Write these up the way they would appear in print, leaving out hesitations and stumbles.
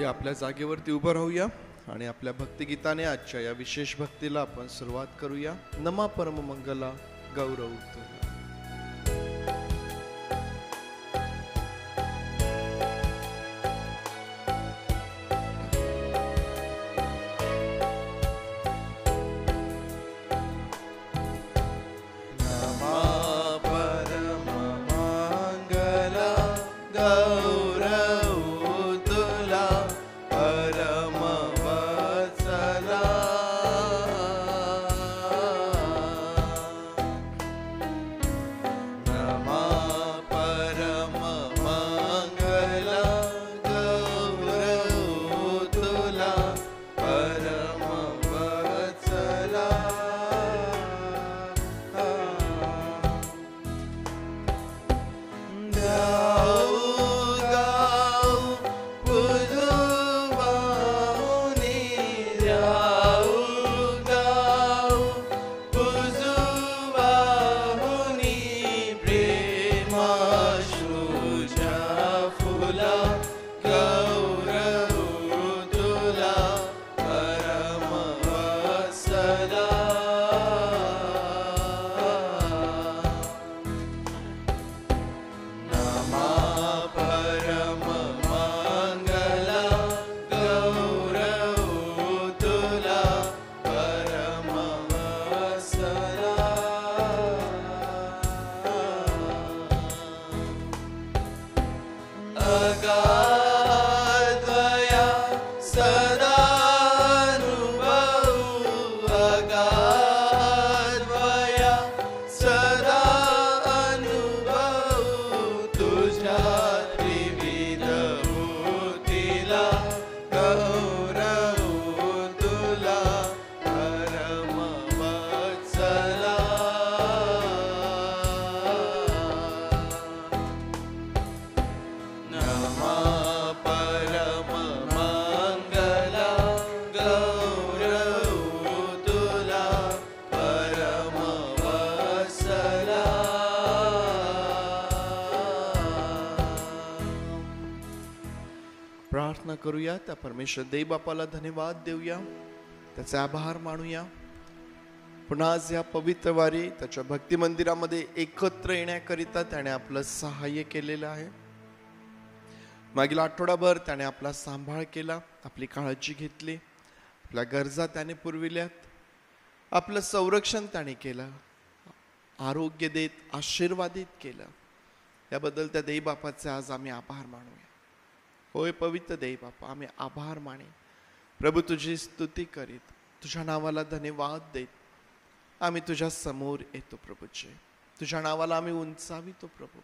या आपल्या जागेवरती उभं राहूया आणि आपल्या भक्तिगीताने आजच्या या विशेष भक्तीला आपण सुरुवात करूया. नमा परम मंगला गौरव तुला. करूया. त्या परमेश्वर देव बापाला धन्यवाद देऊया, त्याचे आभार मानूया. पुन्हा आज या पवित्र वारी त्याच्या भक्ती मंदिरामध्ये एकत्र येण्याकरिता त्याने आपलं सहाय्य केलेलं आहे. मागील आठवडाभर त्याने आपला सांभाळ केला, आपली काळजी घेतली, आपल्या गरजा त्याने पुरविल्यात, आपलं संरक्षण त्याने केलं, आरोग्य देत आशीर्वादित केलं. याबद्दल त्या देव बापाचे आज आम्ही आभार मानूया. होय पवित्र देव बापा, आम्ही आभार माने प्रभू, तुझी स्तुती करीत, तुझ्या नावाला धन्यवाद देत आम्ही तुझ्या समोर येतो प्रभूचे. तुझ्या नावाला आम्ही उंचावितो प्रभू.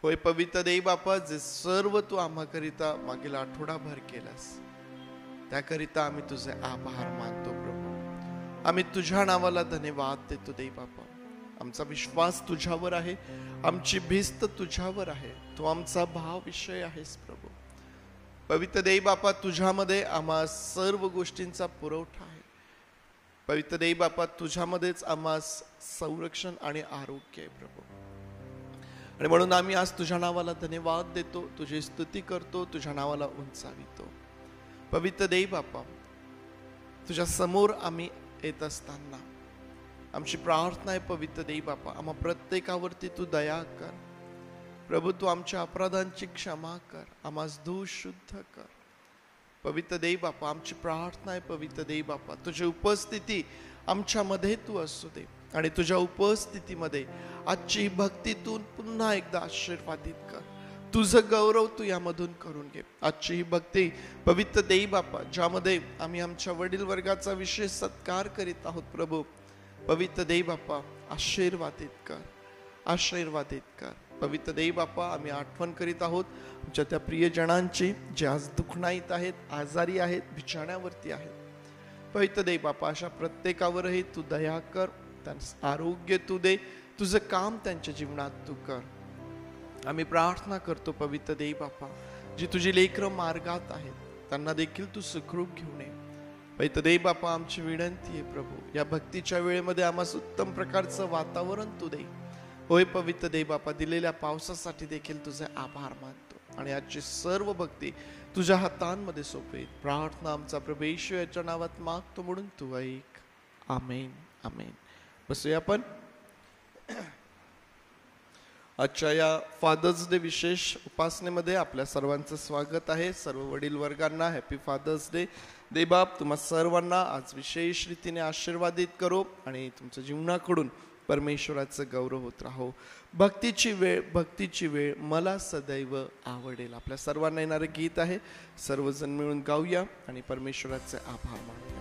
होय पवित्र देव बापा, जे सर्व तू आम्हाकरिता मागील आठवडाभर केलास त्याकरिता आम्ही तुझे आभार मानतो प्रभू. आम्ही तुझ्या नावाला धन्यवाद देतो देव बापा. आमचा विश्वास तुझ्यावर आहे, आमची भिस्त तुझ्यावर आहे, तू आमचा भाव विषय आहेस प्रभू. पवित्र देव बापा, तुझ्यामध्ये आम्हा सर्व गोष्टींचा पुरवठा आहे. पवित्र देव बापा, तुझ्यामध्येच आम्हा संरक्षण आणि आरोग्य आहे प्रभू. आणि म्हणून आम्ही आज तुझ्या नावाला धन्यवाद देतो, तुझी स्तुती करतो, तुझ्या नावाला उंचावितो. पवित्र देव बापा, तुझ्या समोर आम्ही येत असताना आमची प्रार्थना आहे पवित्र देव बापा, आम्हा प्रत्येकावरती तू दया कर प्रभू. तू आमच्या अपराधांची क्षमा कर, आम्हास धुवून शुद्ध कर. पवित्र देव बापा, आमची प्रार्थना आहे पवित्र देव बापा, तुझी उपस्थिती आमच्यामध्ये तू असू दे आणि तुझ्या उपस्थितीमध्ये आजची भक्तीतून पुन्हा एकदा आशीर्वादित कर. तुझं गौरव तू यामधून करून घे. आजची ही भक्ती पवित्र देव बापा, ज्यामध्ये आम्ही आमच्या वडील वर्गाचा विशेष सत्कार करीत आहोत प्रभू, पवित्र देव बापा आशीर्वादित कर, आशीर्वादित कर. पवित्र देव बापा, आम्ही आठवण करीत आहोत आमच्या त्या प्रियजनांची जे आज दुखणाईत आहेत, आजारी आहेत, बिछाण्यावरती आहेत. पवित्र देव बापा, अशा प्रत्येकावरही तू दया कर, त्यांचं आरोग्य तू दे, तुझं काम त्यांच्या जीवनात तू कर. आम्ही प्रार्थना करतो पवित्र देव बापा, जी तुझी लेकरं मार्गात आहेत त्यांना देखील तू सुखरूप घेऊन ये. पवित्र देव बापा, आमची विनंती आहे प्रभू, या भक्तीच्या वेळेमध्ये आम्हाला उत्तम प्रकारचं वातावरण तू दे. होय पवित्र देव बापा, दिलेल्या पावसासाठी देखील तुझे आभार मानतो आणि आजची सर्व भक्ती तुझ्या हातांमध्ये सोपवेत. प्रार्थना आमचा प्रभू येशू याच्या नावात मागतो म्हणून तू ऐक. आमेन आमेन. बसूया आपण. आजच्या या फादर्स डे विशेष उपासनेमध्ये आपल्या सर्वांचं स्वागत आहे. सर्व वडील वर्गांना हॅपी फादर्स डे. देवबाप तुम्हा सर्वांना आज विशेष रीतीने आशीर्वादित करो आणि तुमच्या जीवनाकडून परमेश्वराचं गौरव होत राहो. भक्तीची वेळ मला सदैव आवडेल. आपल्या सर्वांना येणारं गीत आहे. सर्वजण मिळून गाऊया आणि परमेश्वराचे आभार मानूया.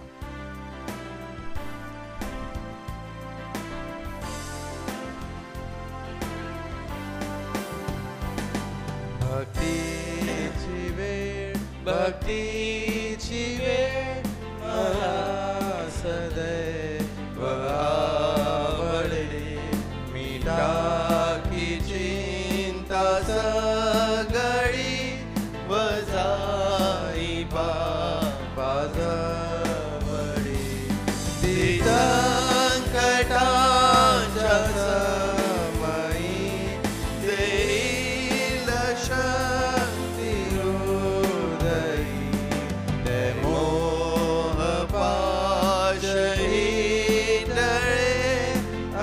भक्तीची वेळ मला सदैव आवडे. मी टाकी चिंता सगळी वजाई बाजवडी. ती संकटाच्या समयी देईल शक्ती हृदयी. ते मोह पाशही टळे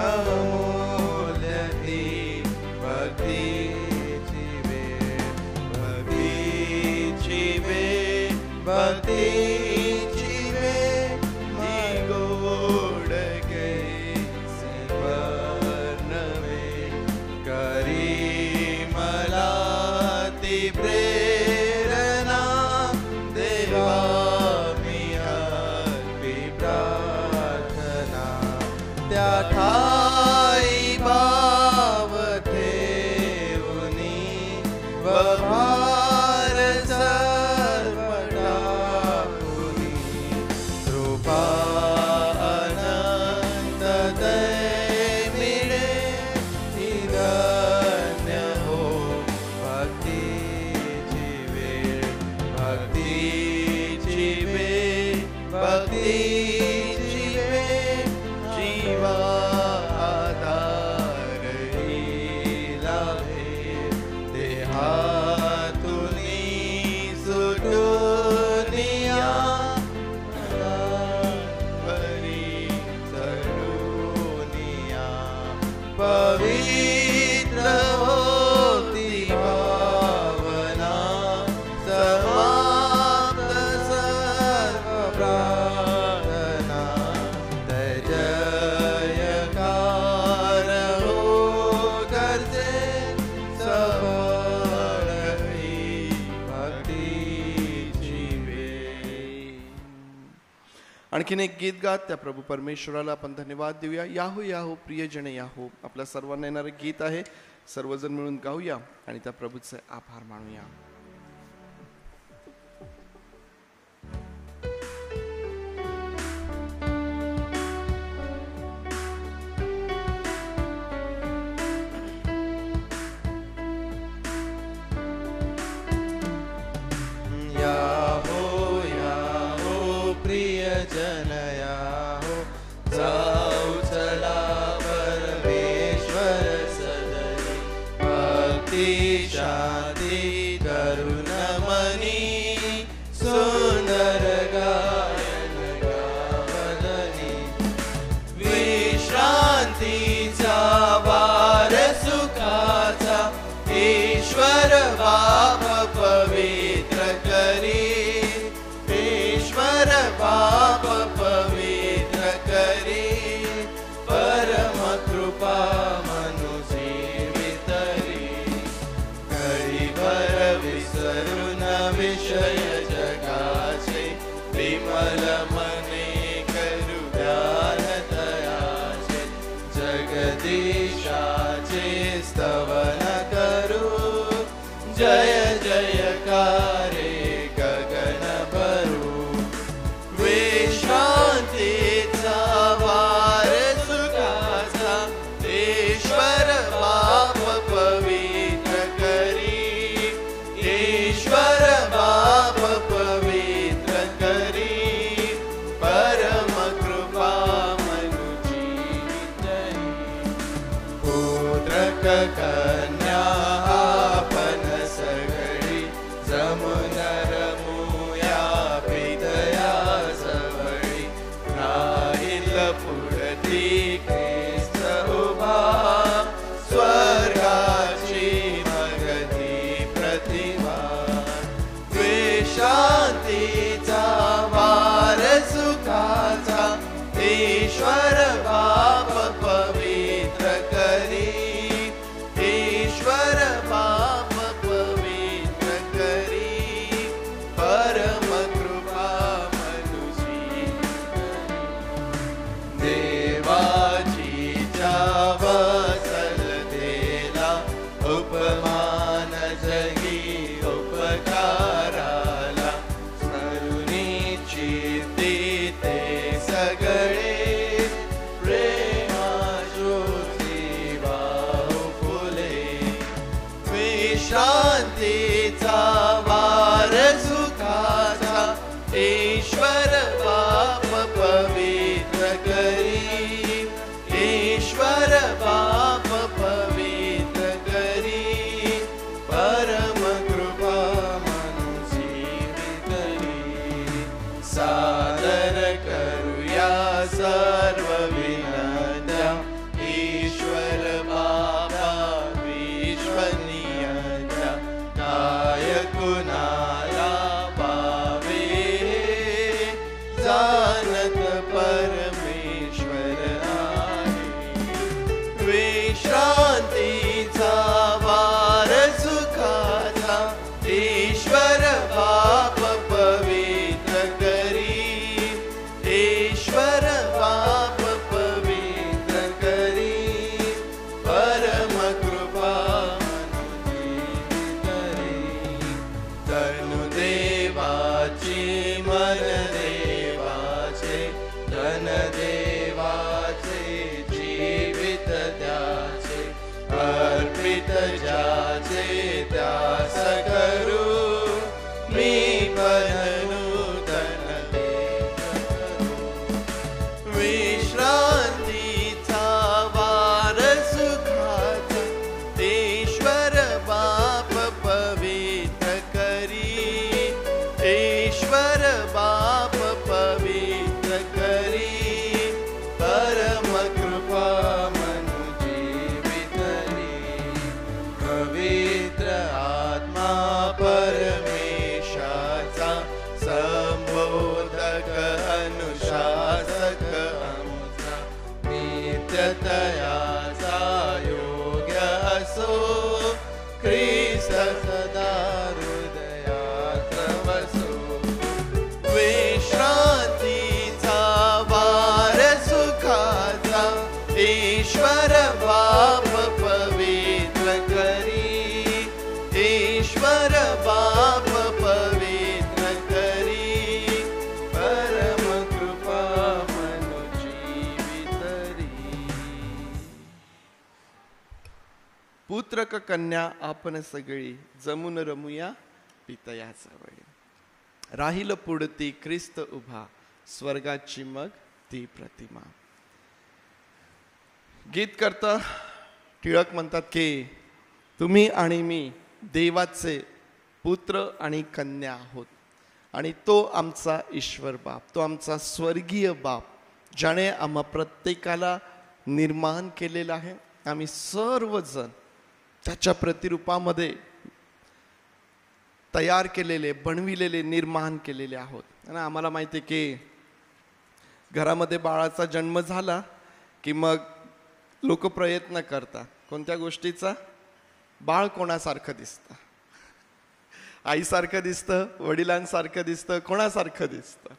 अमूल्य ती भक्तीची वेळ. भक्तीची वेळ भक्तीची वेळ ती गोड कैसी वर्णवे. करी मला ती प्रेरणा देवा मी हरपी प्रार्थना. त्या ठाई भाव ठेवूनी भार सर्व टाकूनी. कृपा अनंत दय मिळे ही धन्य हो. भक्तीची वेळ भक्तीची वेळ भक्तीची वेळ जीवा आधार लाभे. देहातुनी सुटुनिया परी चढुनिया. पवित्र होती भावना समाप्त सर्व प्रार्थना. जयकार हो करते सफळ ही भक्तीची वेळ. आणखीन एक गीत गात त्या प्रभू परमेश्वराला आपण धन्यवाद देऊया. याहो याहो प्रियजन याहो. आपल्या सर्वांना येणारं गीत आहे. सर्वजण मिळून गाऊया आणि त्या प्रभूचे आभार मानूया. याहो प्रियजन याहो. जाऊ चला परमेश्वर सदरी. भक्ती शांती करुण मनी. सुंदर गायन गावलनी. विश्रांतीचा वार सुखाचा ईश्वर बाप पवित्र करी. ईश्वर बाप पवित्र करी. परम कृपा मनुजीवितरी. घडीभर विसरून विषय जगाचे. विमल मने करू ध्यान तयाचे. जगदीशाचे स्तवन करू. जय जयकारे गगन भरू. विश्रांतीचा वार सुखाचा ईश्वर बाप पवित्र करी. ईश्वर बाप पवित्र करी. परम कृपा मनुजीवितरी. पुत्र प्रतिमा शांतीचा वार सुखाचा ईश्वर बाप पवित्र करी ईश्वर बाप पवित्र करी परम कृपा मनुष्य देवाची वसलतेला उपमान जगी उपकारा शांतीचा वार सुखाचा ईश्वर बाप पवित्र करी ईश्वर बाप पवित्र करी परम कृपा मनुजीवित करी सादर करूया सर्व विनंत्या ईश्वर बाबा विश्वनीय कुणाला पावे जानत परमेश्वर आहे विश्रांतीचा वार सुखाचा ईश्वर बाप पवित्र करी ईश्वर बाप पवित्र करी परम कृपा मन देवाचे धन देवाचे जीवित द्याचे अर्पित ज्याचे त्यास करू मी धन विश्रांतीचा वार सुखाचा ईश्वर बाप पवित्र करी ईश्वर बाप पवित्र करी परम कृपा मनुजीवित पवित्र आत्मा परमेशाचा संबोधक अनुशासक आमचा नित्यतयाचा योग्य असो ख्रिस्त सदा हृदयात वसो विश्रांतीचा वार सुखाचा ईश्वर बाप पवित्र करी ईश्वर बाप पवित्र करी परम कृपा मनुजीवित पुत्र क कन्या आपण सगळी जमून रमुया पितयाचा वळी राहील पुढती ख्रिस्त उभा स्वर्गाची मग ती प्रतिमा. गीत करता टिळक म्हणतात की तुम्ही आणि मी देवाचे पुत्र आणि कन्या आहोत आणि तो आमचा ईश्वर बाप तो आमचा स्वर्गीय बाप ज्याने आम्हा प्रत्येकाला निर्माण केलेला आहे. आम्ही सर्वजण त्याच्या प्रतिरूपामध्ये तयार केलेले बनविलेले निर्माण केलेले आहोत. आणि आम्हाला माहिती आहे की घरामध्ये बाळाचा जन्म झाला की मग लोक प्रयत्न करतात कोणत्या गोष्टीचा. बाळ कोणासारखं दिसतं, आईसारखं दिसतं, वडिलांसारखं दिसतं, कोणासारखं दिसतं.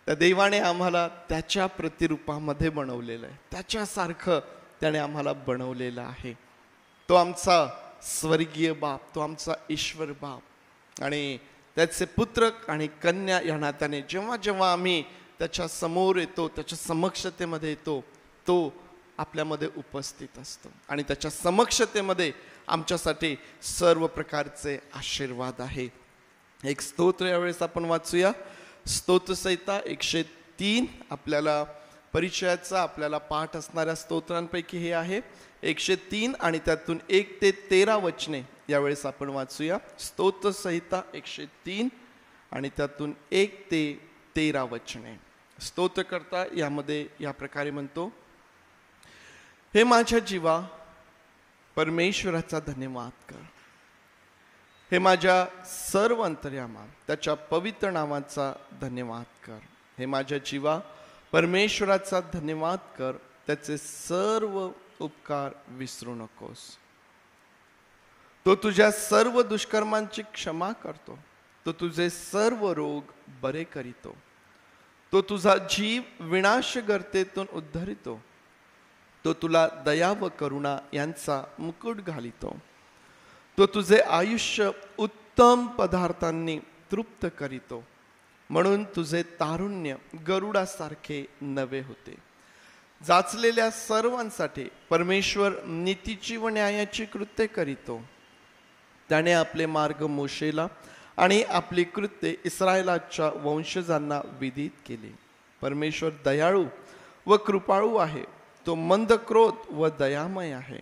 त्या देवाने आम्हाला त्याच्या प्रतिरूपामध्ये बनवलेलं आहे, त्याच्यासारखं त्याने आम्हाला बनवलेलं आहे. तो आमचा स्वर्गीय बाप, तो आमचा ईश्वर बाप आणि त्याचे पुत्र आणि कन्या या नात्याने जेव्हा जेव्हा आम्ही त्याच्या समोर येतो, त्याच्या समक्षतेमध्ये येतो, तो आपल्यामध्ये उपस्थित असतो आणि त्याच्या समक्षतेमध्ये आमच्यासाठी सर्व प्रकारचे आशीर्वाद आहे. एक स्तोत्र यावेळेस आपण वाचूया. स्तोत्रसंहिता 103 आपल्याला परिचयाचा आपल्याला पाठ असणाऱ्या स्तोत्रांपैकी हे आहे. 103 आणि त्यातून 1 ते 13 वचने यावेळेस आपण वाचूया. स्तोत्रसंहिता 103 आणि त्यातून 1 ते 13 वचने. स्तोत्रकर्ता यामध्ये या प्रकारे म्हणतो, हे माझ्या जीवा परमेश्वराचा धन्यवाद कर. हे माझ्या सर्व अंतर्यामा त्याच्या पवित्र नावाचा धन्यवाद कर. हे माझ्या जीवा परमेश्वराचा धन्यवाद कर. त्याचे सर्व उपकार विसरू नकोस. तो तुझ्या सर्व दुष्कर्मांची क्षमा करतो. तो तुझे सर्व रोग बरे करीतो. तो तुझा जीव विनाश गर्तेतून उद्धरितो. तो तुला दया व करुणा यांचा मुकुट घालितो. तो तुझे आयुष्य उत्तम पदार्थांनी तृप्त करीतो. म्हणून तुझे तारुण्य गरुडासारखे नवे होते. जाचलेल्या सर्वांसाठी परमेश्वर नीतीची व न्यायाची कृत्ये करीतो. त्याने आपले मार्ग मोशेला आणि आपली कृत्ये इस्रायलाच्या वंशजांना विदित केली. परमेश्वर दयाळू व कृपाळू आहे. तो मंद क्रोध व दयामय आहे.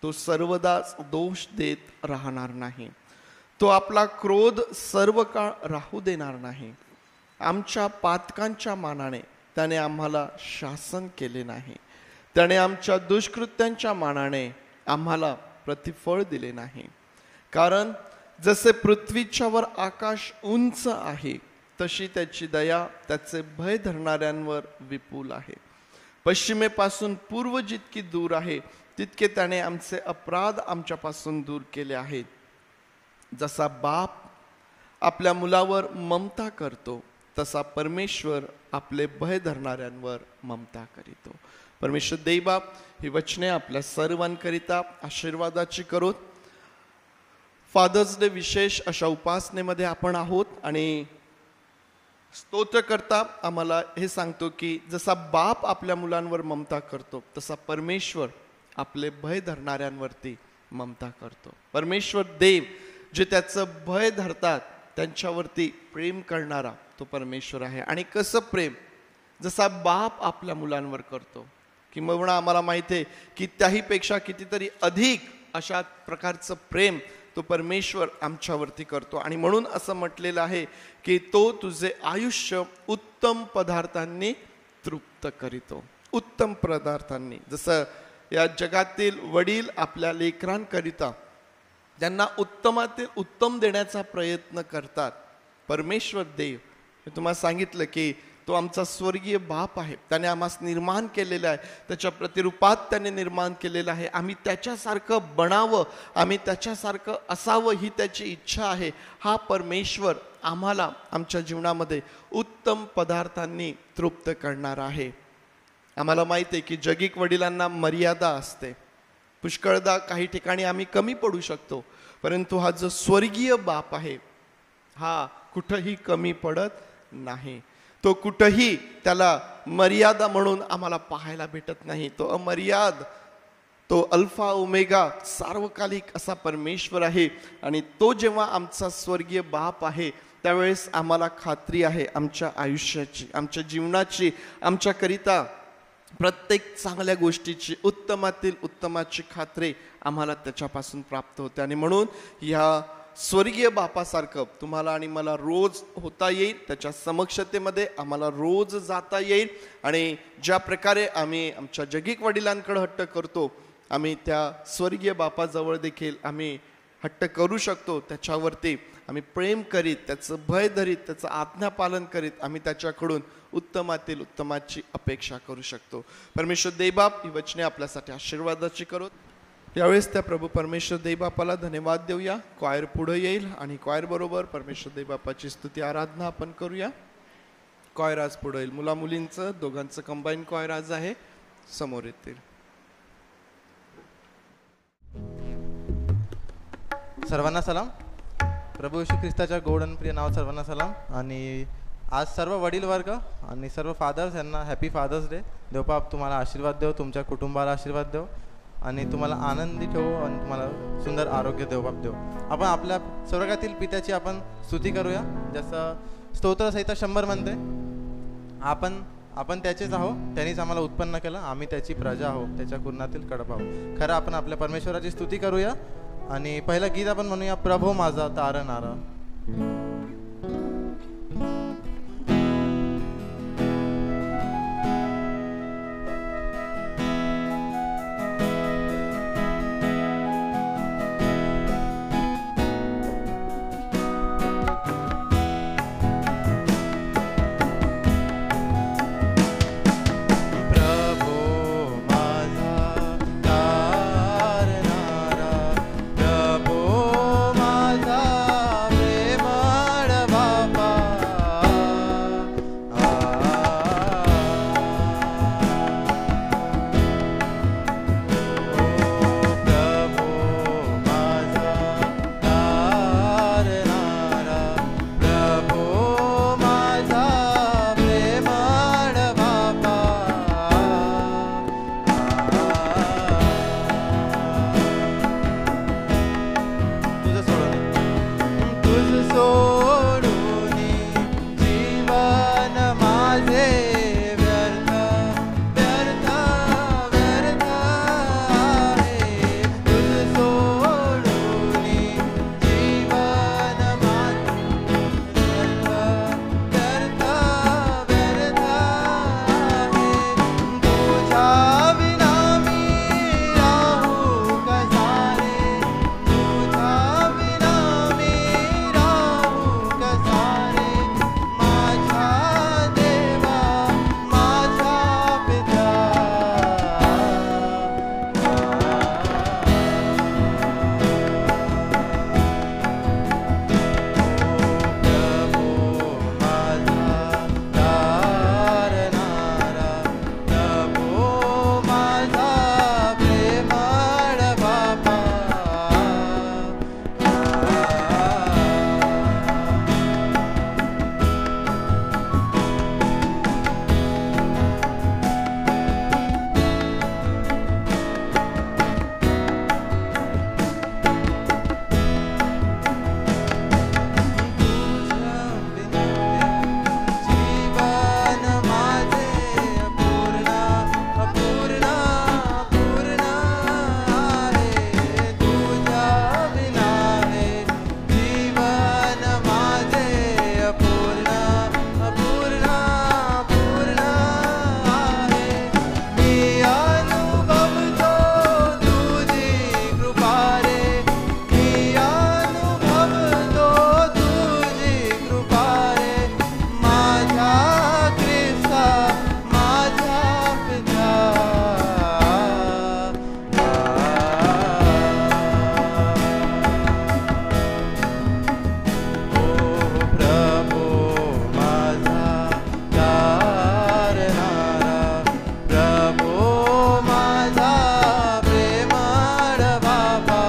तो सर्वदाच दोष देत राहणार नाही. तो आपला क्रोध सर्व काळ राहू देणार नाही. आमच्या पातकांच्या मानाने त्याने आम्हाला शासन केले नाही. त्याने आमच्या दुष्कृत्यांच्या मानाने आम्हाला प्रतिफळ दिले नाही. कारण जसे पृथ्वीच्या वर आकाश उंच आहे तशी त्याची दया त्याचे भय धरणाऱ्यांवर विपुल आहे. पश्चिमेपासून पूर्व जितकी दूर आहे तितके त्याने आमचे अपराध आमच्यापासून दूर केले आहेत. जसा बाप आपल्या मुलावर ममता करतो तसा परमेश्वर आपले भय धरणाऱ्यांवर ममता करीतो. परमेश्वर देवबाप ही वचने आपल्या सर्वांकरिता आशीर्वादाची करोत. फादर्स डे विशेष अशा उपासनेमध्ये आपण आहोत आणि स्तोत्रकर्ता आम्हाला हे सांगतो की जसा बाप आपल्या मुलांवर ममता करतो तसा परमेश्वर आपले भय धरणाऱ्यांवरती ममता करतो. परमेश्वर देव जे त्याचं भय धरतात त्यांच्यावरती प्रेम करणारा तो परमेश्वर आहे. आणि कसं प्रेम जसा बाप आपल्या मुलांवर करतो किंवा आम्हाला माहिती आहे की त्याहीपेक्षा कितीतरी अधिक अशा प्रकारचं प्रेम तो परमेश्वर आमच्यावरती करतो. आणि म्हणून असं म्हटलेलं आहे की तो तुझे आयुष्य उत्तम पदार्थांनी तृप्त करीतो. उत्तम पदार्थांनी. जसं या जगातील वडील आपल्या लेकरांकरिता त्यांना उत्तमातील उत्तम देण्याचा प्रयत्न करतात. परमेश्वर देव हे तुम्हाला सांगितलं की तो आमचा स्वर्गीय बाप आहे. त्याने आम्हास निर्माण केलेलं आहे. त्याच्या प्रतिरूपात त्याने निर्माण केलेलं आहे. आम्ही त्याच्यासारखं बनावं, आम्ही त्याच्यासारखं असावं ही त्याची इच्छा आहे. हा परमेश्वर आम्हाला आमच्या जीवनामध्ये उत्तम पदार्थांनी तृप्त करणार आहे. आम्हाला माहिती आहे की जगिक वडिलांना मर्यादा असते. पुष्कळदा काही ठिकाणी आम्ही कमी पडू शकतो, परंतु हा जो स्वर्गीय बाप आहे हा कुठंही कमी पडत नाही. तो कुठंही त्याला मर्यादा म्हणून आम्हाला पाहायला भेटत नाही. तो अमर्याद, तो अल्फा ओमेगा सार्वकालिक असा परमेश्वर आहे. आणि तो जेव्हा आमचा स्वर्गीय बाप आहे त्यावेळेस आम्हाला खात्री आहे आमच्या आयुष्याची, आमच्या जीवनाची, आमच्याकरिता प्रत्येक चांगल्या गोष्टीची, उत्तमातील उत्तमाची खात्री आम्हाला त्याच्यापासून प्राप्त होते. आणि म्हणून ह्या स्वर्गीय बापासारखं तुम्हाला आणि मला रोज होता येईल. त्याच्या समक्षतेमध्ये आम्हाला रोज जाता येईल. आणि ज्या प्रकारे आम्ही आमच्या जगिक वडिलांकडे हट्ट करतो, आम्ही त्या स्वर्गीय बापाजवळ देखील आम्ही हट्ट करू शकतो. त्याच्यावरती आम्ही प्रेम करीत, त्याचं भय धरीत, त्याचं आज्ञापालन करीत आम्ही त्याच्याकडून उत्तमातील उत्तमाची अपेक्षा करू शकतो. परमेश्वर देवबाप ही वचने आपल्यासाठी आशीर्वादाची करोत. यावेळेस त्या प्रभू परमेश्वर देवबापाला धन्यवाद देऊया. क्वायर पुढे येईल आणि क्वायर बरोबर परमेश्वर देवबापाची स्तुती आराधना आपण करूया. क्वायर आज पुढे येईल. मुला मुलींचं दोघांचं कंबाईन क्वायर आज आहे, समोर येतील. सर्वांना सलाम. प्रभू येशू ख्रिस्ताच्या गोड आणि प्रिय नाव सर्वांना सलाम. आणि आज सर्व वडील वर्ग आणि सर्व फादर्स यांना हॅपी फादर्स डे. देवबाप तुम्हाला आशीर्वाद देव, तुमच्या कुटुंबाला आशीर्वाद देव आणि तुम्हाला आनंदी ठेवू आणि तुम्हाला सुंदर आरोग्य देवबाप देव. आपण आपल्या स्वर्गातील पित्याची आपण स्तुती करूया. जसं स्तोत्रसहिता 100 म्हणते, आपण त्याचेच आहोत, त्यांनीच आम्हाला उत्पन्न केलं, आम्ही त्याची प्रजा आहोत, त्याच्या कुर्णातील कडप आहोत. खरं आपण आपल्या परमेश्वराची स्तुती करूया. आणि पहिलं गीत आपण म्हणूया, प्रभो माझा तारणारा. सोडून जीवन माझे व्यर्थ व्यर्थ व्यर्थ आहे. तुझ सोडून जीवन माझे व्यर्थ व्यर्थ व्यर्थ आहे. तुझ्या विना मी राहू कसा रे, तुझ्या विना मी राहू कसा रे, माझ्या देवा माझ्या पिता. प्रभू माझा तारणारा, प्रभू माझा प्रेमळ बाबा. जीवन माझे अपूर्ण अपूर्ण अपूर्ण आहे. तुझ्या विना हे जीवन माझे अपूर्ण अपूर्ण अपूर्ण आहे. मी अनुभवतो तुझी कृपा रे, मी अनुभवतो तुझी कृपा रे, माझ्या ख्रिस्ता माझ्या पिता. ओ प्रभू माझा तारणारा, प्रभू माझा प्रेमळ बाबा.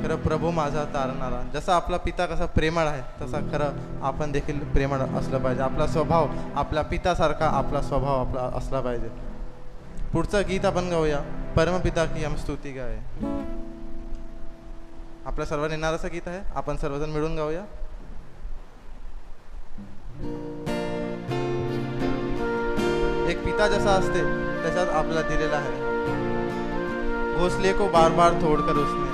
खरं प्रभू माझा तारणारा, जसा आपला पिता कसा प्रेमळ आहे तसा खरं आपण देखील प्रेमळ असलं पाहिजे. आपला स्वभाव आपल्या पितासारखा आपला स्वभाव आपला असला पाहिजे. पुढचं गीत आपण गाऊया, परमपिता की हम स्तुती गाय. आपल्या सर्वांना येणार असं गीत आहे, आपण सर्वजण मिळून गाऊया. एक पिता जसा असते तशाच आपला दिलेला आहे. घोसले को बार बार तोडकर उसने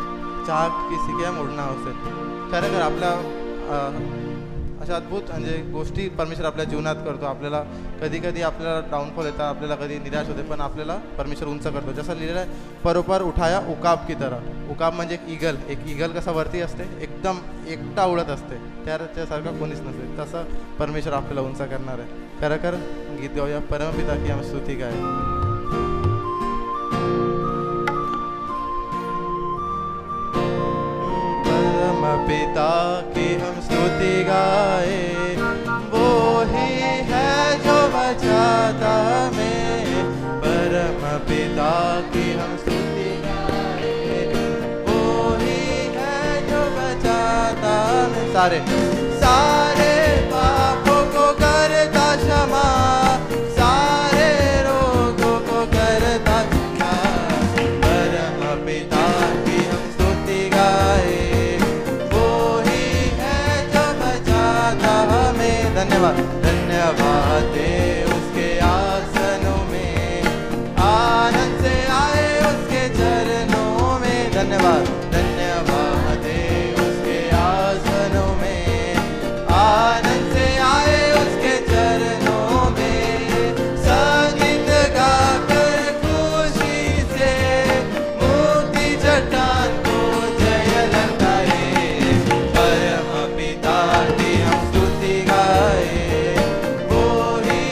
चाह किसी के मुड़ना उसे. खरं आपल्या अशा अद्भुत म्हणजे गोष्टी परमेश्वर आपल्या जीवनात करतो. आपल्याला कधी कधी आपल्याला डाऊनफॉल येतात, आपल्याला कधी निराश होते, पण आपल्याला परमेश्वर उंच करतो. जसं लिहिलेलं आहे, परोपर उठाया उकाब की तरह. उकाब म्हणजे एक ईगल कसा वरती असते, एकदम एकटा उडत असते, त्याच्यासारखं कोणीच नसते, तसं परमेश्वर आपल्याला उंच करणार आहे. खरं गीत गाऊया, परमपिता की हम स्तुती गाय. परमपिता की हम स्तुति गाए, वो ही है जो बचाता हमें. परमपिता की हम स्तुति गाए, वो ही है जो बचाता हमें. सारे पापों को करता क्षमा, सारे रोगों को करता क्षमा. परमपिता की हम स्तुति गाए, धन्यवाद धन्यवाद दे उसके आसनों में, आनंद से आए उसके चरणों में. धन्यवाद धन्यवाद दे उसके आसनों में, आनंद से आए उसके चरणों में. संगीत गाकर खुशी से मुक्ति चट्टान को जय लगाए. परमपिता की हम स्तुति गाए, वो ही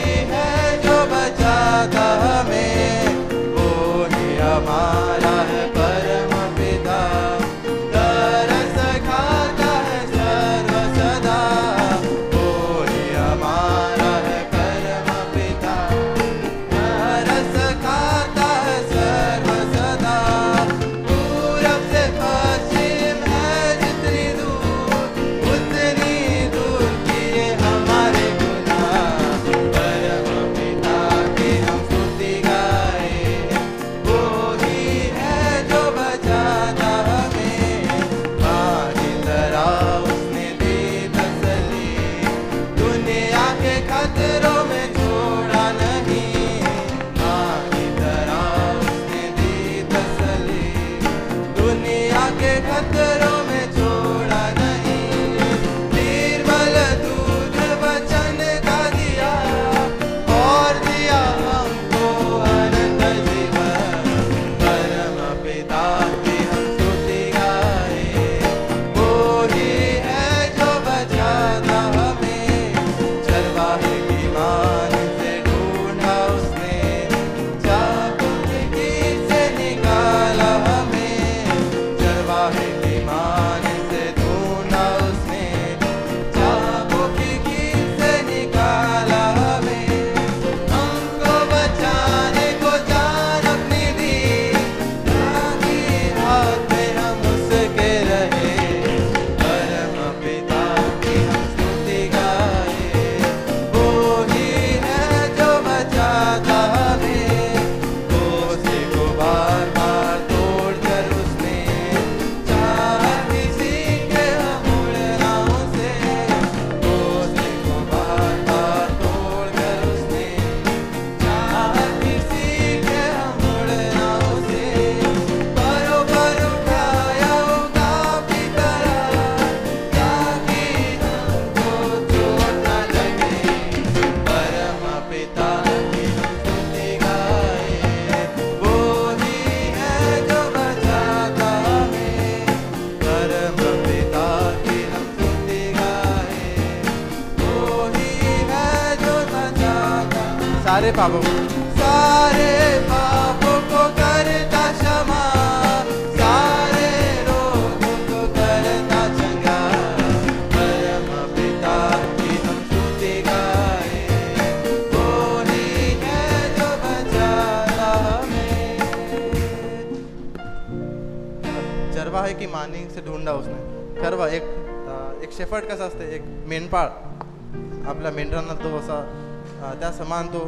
सारे पापों को करता क्षमा, सारे रोगों को करता चंगा। परम पिता की हम स्तुति गाए, वो ही है जो बचाता हमें। चरवाहे की मानी से ढूंढा उसने। चरवा एक शेफर्ड कसा असते, एक मेंढपाळ आपल्या मेंढरांना तो असा त्या समान तो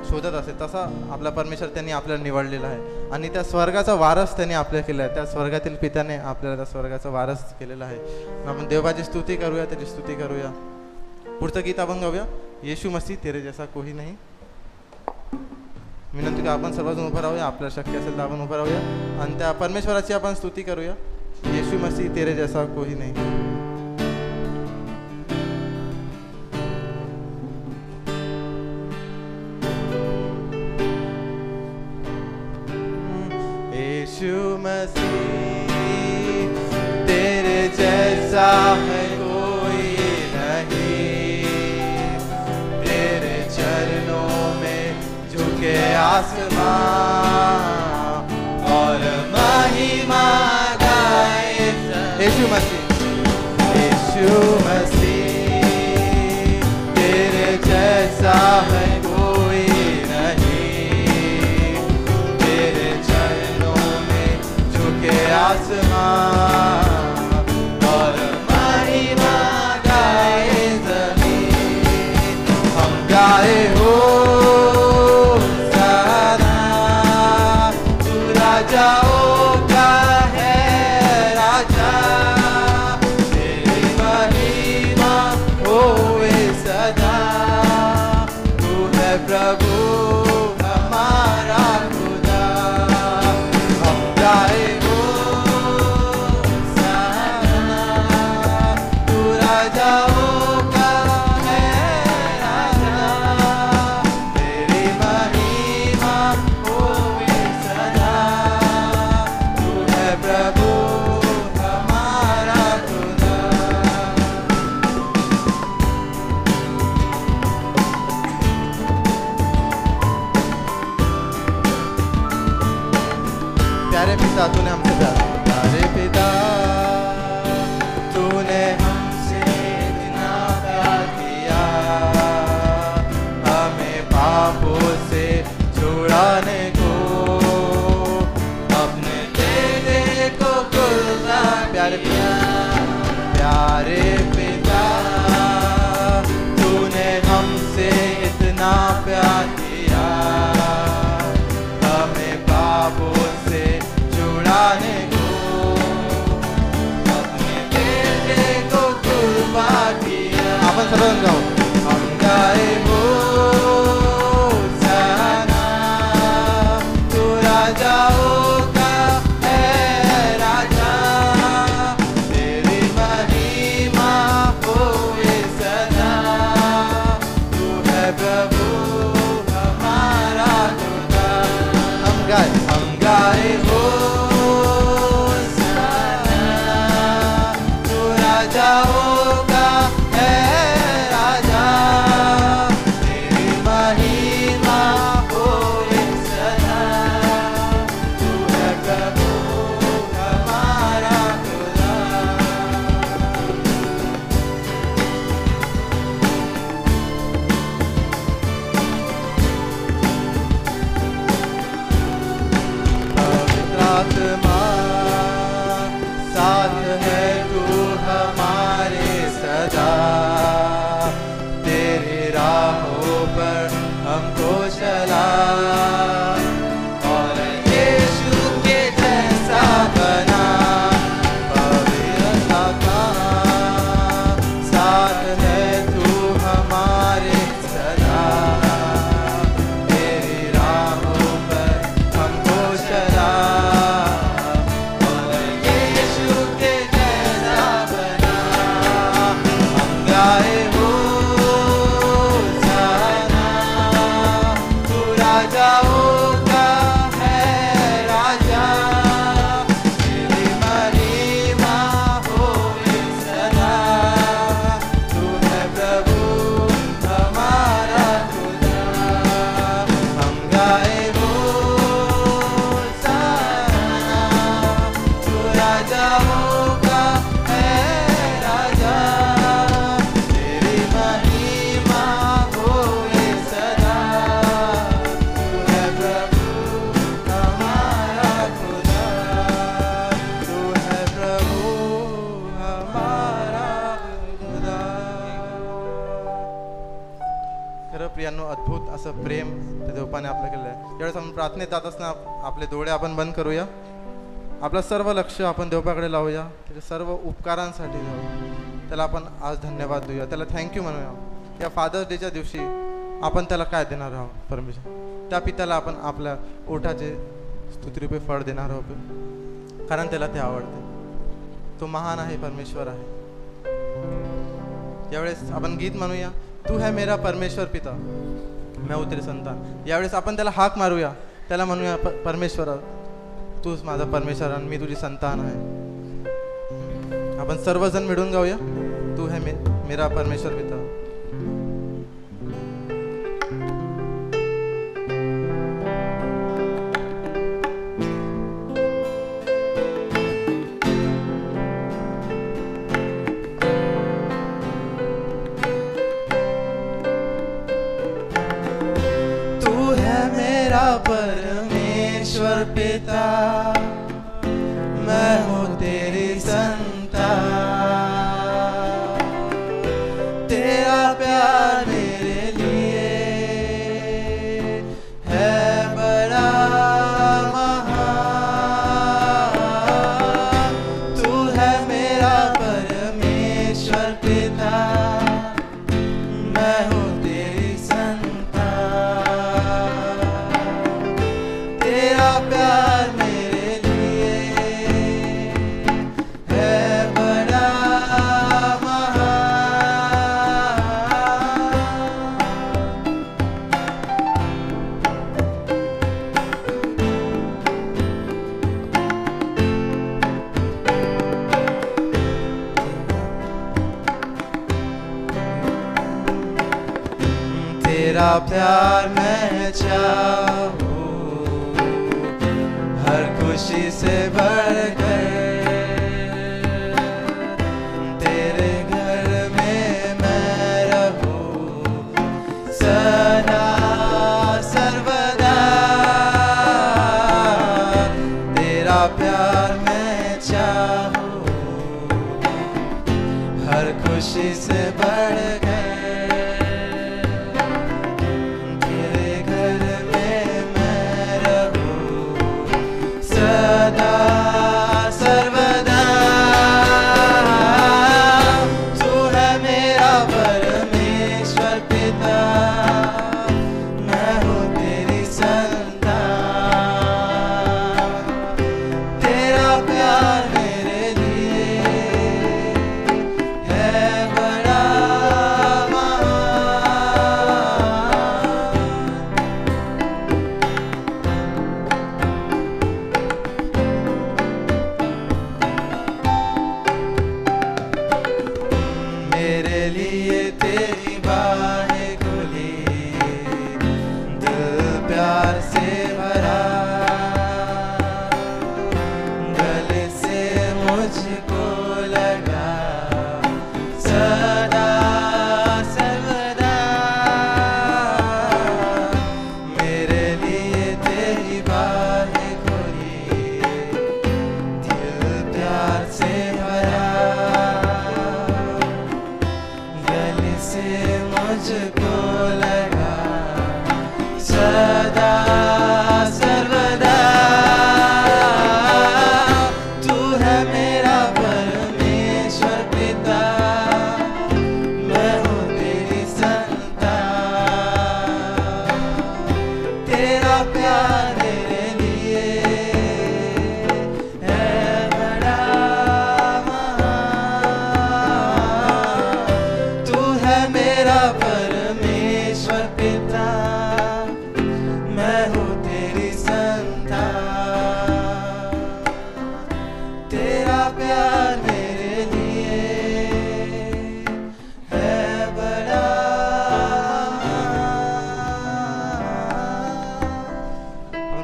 शोधत असेल, तसा आपला परमेश्वर त्यांनी आपल्याला निवडलेला आहे आणि त्या स्वर्गाचा वारस त्यांनी आपल्याला केला आहे. त्या स्वर्गातील पित्याने आपल्याला त्या स्वर्गाचा वारस केलेला आहे. आपण देवाची स्तुती करूया, त्याची स्तुती करूया. पुढचं गीत आपण गाऊया, येशू मसीह तेरे जैसा कोई नहीं. विनंती का आपण सर्वजण उभं राहूया, आपल्याला शक्य असेल तर आपण उभं राहूया आणि त्या परमेश्वराची आपण स्तुती करूया. येशू मसीह तेरे जैसा कोई नहीं. यीशु मसीह तेरे जैसा है कोई नहीं, तेरे चरणों में झुके आसमां और महिमा गाए. यीशु मसीह तेरे जैसा है कोई नहीं, तेरे चरणों में झुके आसमां और महिमा गाए ज़मीन. हम गाए हो सना, तू राजाओं का है राजा, तेरी महिमा होए सदा. तू है प्रभु हमारा खुदा. हम गाए हो सना, तू राजाओं का है राजा, तेरी महिमा होए सदा. तू है प्रभु हमारा खुदा. प्यारे पिता तूने हमसे प्यारे पिता तूने हमसे इतना प्यार किया, हमें पापों से छुड़ाने को अपने बेटे को कुर्बान. प्यारे पिता तूने हमसे इतना प्यार किया, हमें पापों से छुड़ाने को अपने बेटे को कुर्बान किया. आपण सर्वजण गाऊ. हम गाए हो सना, तू राजाओं का है राजा, तेरी महिमा होए सदा. तू है प्रभु हमारा खुदा. हम गाए हो सना, तू राजाओं का है राजा, तेरी महिमा होए सदा. तू है प्रभु हमारा खुदा. पवित्र आत्मा साथ है तू हमारे सदा, तेरी राहों पर हमको चला और यीशु के जैसा बना. पवित्र आत्मा साथ है तू हमारे सदा, तेरी राहों पर हमको चला और यीशु के जैसा बना. हम गाए हो सना, तू राजाओं का है राजा, तेरी महिमा होए सदा. तू है प्रभु हमारा खुदा. अद्भुत असं प्रेम त्या देवपाने आपलं केलं आहे. ज्यावेळेस आपण प्रार्थनेत जात असताना आपले डोळे आपण बंद करूया, आपलं सर्व लक्ष आपण देवपाकडे लावूया, त्याच्या सर्व उपकारांसाठी त्याला आपण आज धन्यवाद देऊया, त्याला थँक्यू म्हणूया. या फादर्स डेच्या दिवशी आपण त्याला काय देणार आहोत? परमेश्वर त्या पित्याला आपण आपल्या ओठाचे स्तुतिरूपी फळ देणार आहोत, कारण त्याला ते आवडते. तो महान आहे, परमेश्वर आहे. यावेळेस आपण गीत म्हणूया, तू है मेरा परमेश्वर पिता, मैं हूँ तेरे संतान. यावेळेस आपण त्याला हाक मारूया, त्याला म्हणूया परमेश्वर तूच माझा परमेश्वर आणि मी तुझी संतान आहे. आपण सर्वजण मिळून गाऊया, तू है मेरा परमेश्वर पिता. परमेश्वर पिता, मैं हूँ तेरी संतान. तेरा प्यार मेरे लिए है बड़ा महान. तू है मेरा परमेश्वर पिता, मैं हूँ तेरी संतान. तेरा प्यार मेरे लिए है बड़ा महान. तेरा प्यार मैं चाहूँ हर खुशी से बढ़कर. तेरे घर में मैं रहूं सदा सर्वदा. तेरा प्यार मैं चाहूं हर खुशी से बढ़कर.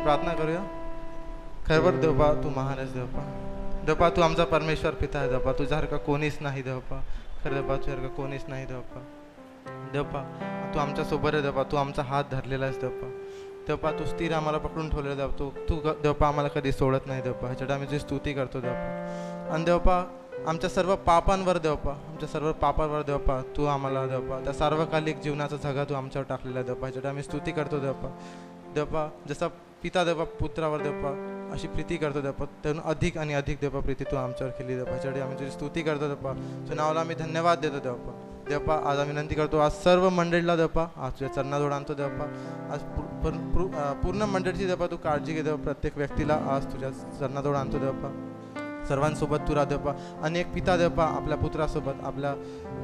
प्रार्थना करूया. खरबर देवपा तू महान आहेस देवपा. देवपा तू आमचा परमेश्वर पिता आहे देवपा. तुझ्यासारखा कोणीच नाही देवपा. खरं देवपा तुझ्यासारखं कोणीच नाही देवपा. देवपा तू आमच्या सोबत आहे देवपा. तू आमचा हात धरलेला आहेस देवपा. देवपा तू स्थिर आम्हाला पकडून ठेवलेला देवपा. तू देवपा आम्हाला कधी सोडत नाही देवपा. ह्याच्यात आम्ही तुझी स्तुती करतो देवपा. आणि देवपा आमच्या सर्व पापांवर देवपा, आमच्या सर्व पापांवर देवपा तू आम्हाला देवपा त्या सार्वकालिक जीवनाचा झगा तू आमच्यावर टाकलेला देवपा, ह्याच्यासाठी आम्ही स्तुती करतो देवपा. देवपा जसा पिता देवपा पुत्रावर देवपा अशी प्रीती करतो देवपा, त्यातून अधिक आणि अधिक देवपा प्रीती तू आमच्यावर केली देवपा, ह्याच्यासाठी आम्ही तुझी स्तुती करतो देवपा. तुझ्या नावाला आम्ही धन्यवाद देतो देवपा. देवपा आज आम्ही विनंती करतो, आज सर्व मंडळीला देवपा आज तुझ्या चरणाजवळ आणतो देवपा. आज पूर्ण मंडळीची देवपा तू काळजी घे देवपा, प्रत्येक व्यक्तीला आज तुझ्या चरणाजवळ आणतो देवपा. सर्वांसोबत तू राह देवपा. आणि एक पिता देवपा आपल्या पुत्रासोबत आपल्या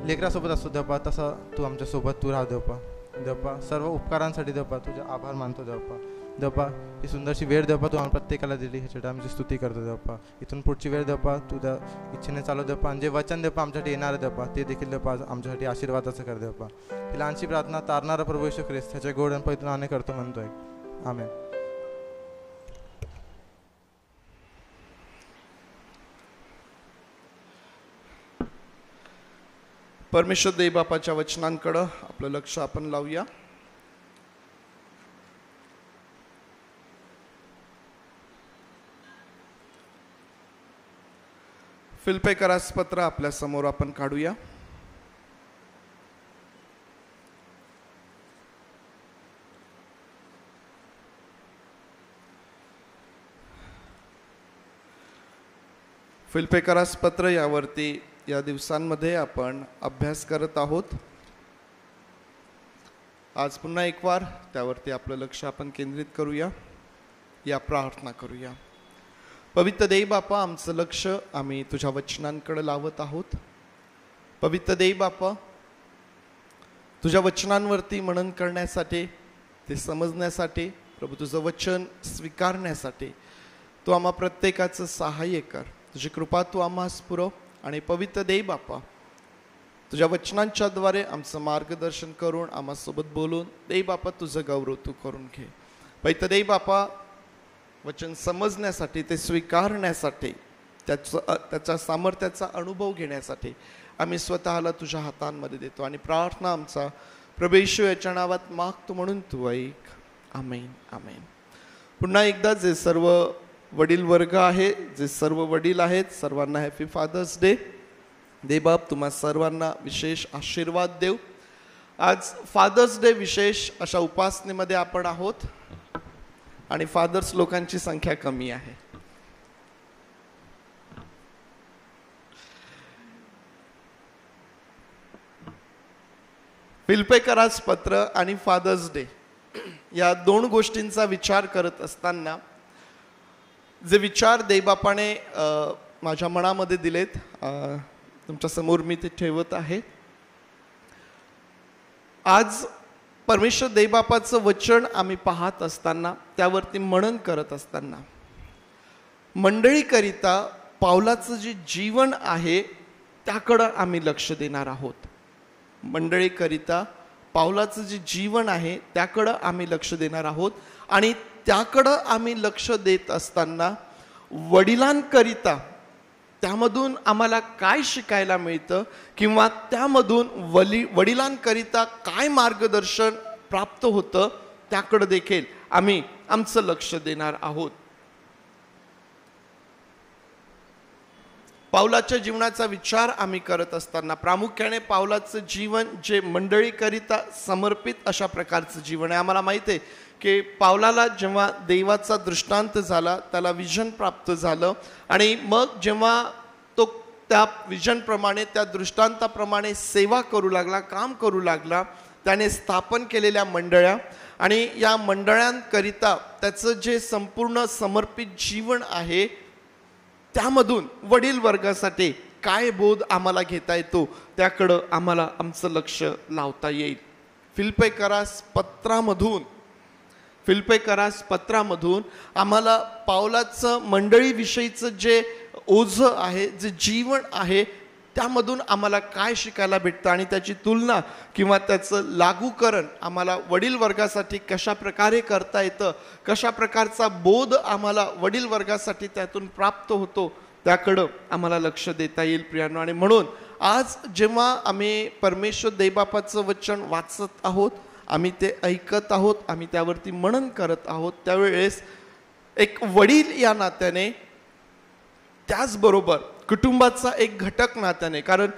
लेकरासोबत असतो देवपा, तसा तू आमच्यासोबत तू राह देवपा. देवपा सर्व उपकारांसाठी देवपा तुझे आभार मानतो देवपा. देवपा ही सुंदरशी वेळ देवपा तू आम्हाला प्रत्येकाला दिली, ह्याच्यासाठी आमची स्तुती करतो देवपा. इथून पुढची वेळ देवपा तुझ्या इच्छेने चालू देवपा. आणि जे वचन देवपा आमच्यासाठी येणार देवपा ते देखील देवपा आमच्यासाठी आशीर्वादाचं कर देवपा. ही लहानशी प्रार्थना तारणारा प्रभू येशू ख्रिस्त ह्याच्या गोड आणि पवित्र नावाने करतो म्हणतोय, आमेन. परमेश्वर देव बापाच्या वचनांकडं आपलं लक्ष आपण लावूया. फिलिप्पीकरास पत्र आपल्या समोर आपण काढूया. फिलिप्पीकरास पत्र यावरती या दिवसांमध्ये आपण अभ्यास करत आहोत. आज पुन्हा एक वार त्यावरती आपलं लक्ष आपण केंद्रित करूया, या प्रार्थना करूया. पवित्र देव बापा, आमचं लक्ष आम्ही तुझ्या वचनांकडे लावत आहोत. पवित्र देव बापा, तुझ्या वचनांवरती मनन करण्यासाठी, ते समजण्यासाठी, प्रभू तुझं वचन स्वीकारण्यासाठी तू आम्हा प्रत्येकाचं सहाय्य कर. तुझी कृपा तू आम्हास पुरव. आणि पवित्र देव बापा, तुझ्या वचनांच्या द्वारे आमचं मार्गदर्शन करून आम्हासोबत बोलून देव बापा तुझं गौरव तू करून घे. पवित्र देव बापा, वचन समजण्यासाठी, ते स्वीकारण्यासाठी, त्याच्या सामर्थ्याचा अनुभव घेण्यासाठी आम्ही स्वतःला तुझ्या हातांमध्ये देतो. आणि प्रार्थना आमचा प्रभू येशू याच्या नावात मागतो म्हणून तू ऐक. आमेन, आमेन. पुन्हा एकदा जे सर्व वडील वर्ग आहे, जे सर्व वडील आहेत, सर्वांना हॅपी फादर्स डे. देवबाप तुम्हा सर्वांना विशेष आशीर्वाद देव. आज फादर्स डे विशेष अशा उपासनेमध्ये आपण आहोत आणि फादर्स लोकांची संख्या कमी आहे. फिलिप्पीकरास पत्र आणि फादर्स डे या दोन गोष्टींचा विचार करत असताना जे विचार देवबापाने माझ्या मनामध्ये दिलेत, तुमच्या समोर मी ते ठेवत आहे. आज परमेश्वर देवबापाचं वचन आम्ही पाहत असताना, त्यावरती मनन करत असताना, मंडळीकरिता पावलाचं जे जीवन आहे त्याकडं आम्ही लक्ष देणार आहोत. मंडळीकरिता पावलाचं जे जीवन आहे त्याकडं आम्ही लक्ष देणार आहोत. आणि त्याकडं आम्ही लक्ष देत असताना वडिलांकरिता त्यामधून आम्हाला काय शिकायला मिळतं, किंवा त्यामधून वडिलांकरिता काय मार्गदर्शन प्राप्त होतं, त्याकडं देखील आम्ही आमचं लक्ष देणार आहोत. पावलाच्या जीवनाचा विचार आम्ही करत असताना प्रामुख्याने पावलाचं जीवन जे मंडळीकरिता समर्पित अशा प्रकारचं जीवन आहे. आम्हाला माहिती आहे की पावलाला जेव्हा देवाचा दृष्टांत झाला, त्याला विजन प्राप्त झालं, आणि मग जेव्हा तो त्या विजनप्रमाणे, त्या दृष्टांताप्रमाणे सेवा करू लागला, काम करू लागला, त्याने स्थापन केलेल्या मंडळ्या, आणि या मंडळांकरिता त्याचं जे संपूर्ण समर्पित जीवन आहे त्यामधून वडील वर्गासाठी काय बोध आम्हाला घेता येतो त्याकडं आम्हाला आमचं लक्ष लावता येईल. फिलिप्पीकरास पत्रामधून आम्हाला पावलाचं मंडळीविषयीचं जे ओझं आहे, जे जीवन आहे, त्यामधून आम्हाला काय शिकायला भेटतं आणि त्याची तुलना किंवा त्याचं लागूकरण आम्हाला वडील वर्गासाठी कशा प्रकारे करता येतं, कशा प्रकारचा बोध आम्हाला वडील वर्गासाठी त्यातून प्राप्त होतो, त्याकडं आम्हाला लक्ष देता येईल प्रियांनो. आणि म्हणून आज जेव्हा आम्ही परमेश्वर देवबापाचं वचन वाचत आहोत, आम्ही ते ऐकत आहोत, आम्ही त्यावरती मनन करत आहोत, त्यावेळेस एक वडील या नात्याने, त्याचबरोबर कुटुंबाचा एक घटक नात्याने, कारण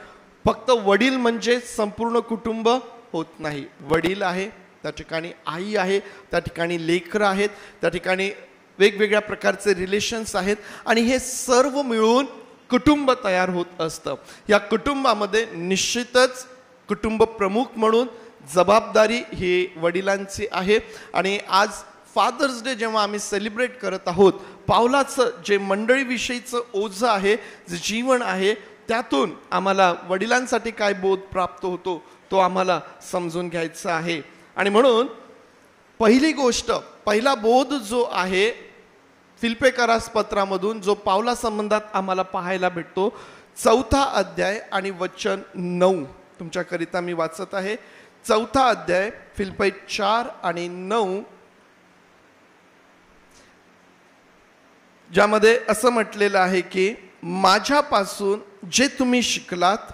फक्त वडील म्हणजे संपूर्ण कुटुंब होत नाही. वडील आहे, त्या ठिकाणी आई आहे, त्या ठिकाणी लेकरं आहेत, त्या ठिकाणी वेगवेगळ्या प्रकारचे रिलेशन्स आहेत आणि हे सर्व मिळून कुटुंब तयार होत असतं. या कुटुंबामध्ये निश्चितच कुटुंब प्रमुख म्हणून जबाबदारी ही वडिलांची आहे. आणि आज फादर्स डे जेव्हा आम्ही सेलिब्रेट करत आहोत, पावलाचं जे मंडळीविषयीचं ओझं आहे, जे जीवन आहे, त्यातून आम्हाला वडिलांसाठी काय बोध प्राप्त होतो तो आम्हाला समजून घ्यायचा आहे. आणि म्हणून पहिली गोष्ट, पहिला बोध जो आहे फिलिप्पियरास पत्रामधून जो पावला संबंधात आम्हाला पाहायला भेटतो, 4 अध्याय आणि वचन 9 तुमच्याकरिता मी वाचत आहे. 4 अध्याय फिलिप्पी 4 आणि 9, ज्यामध्ये असं म्हटलेलं आहे की माझ्यापासून जे तुम्ही शिकलात,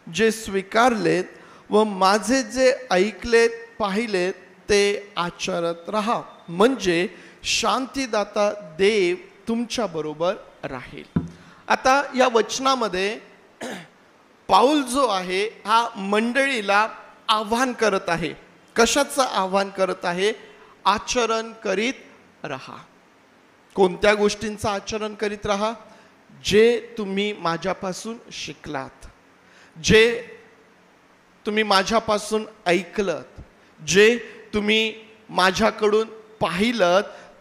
जे स्वीकारलेत व माझे जे ऐकलेत पाहिलेत ते आचरत राहा, म्हणजे शांतीदाता देव तुमच्या बरोबर राहील. आता या वचनामध्ये पाऊल जो आहे हा मंडळीला आव्हान करत आहे. कशाचं आव्हान करत आहे? आचरण करीत राहा. कोणत्या गोष्टींचं आचरण करीत राहा? जे तुम्ही माझ्यापासून शिकलात, जे तुम्ही माझ्यापासून ऐकलत, जे तुम्ही माझ्याकडून पाहिलं,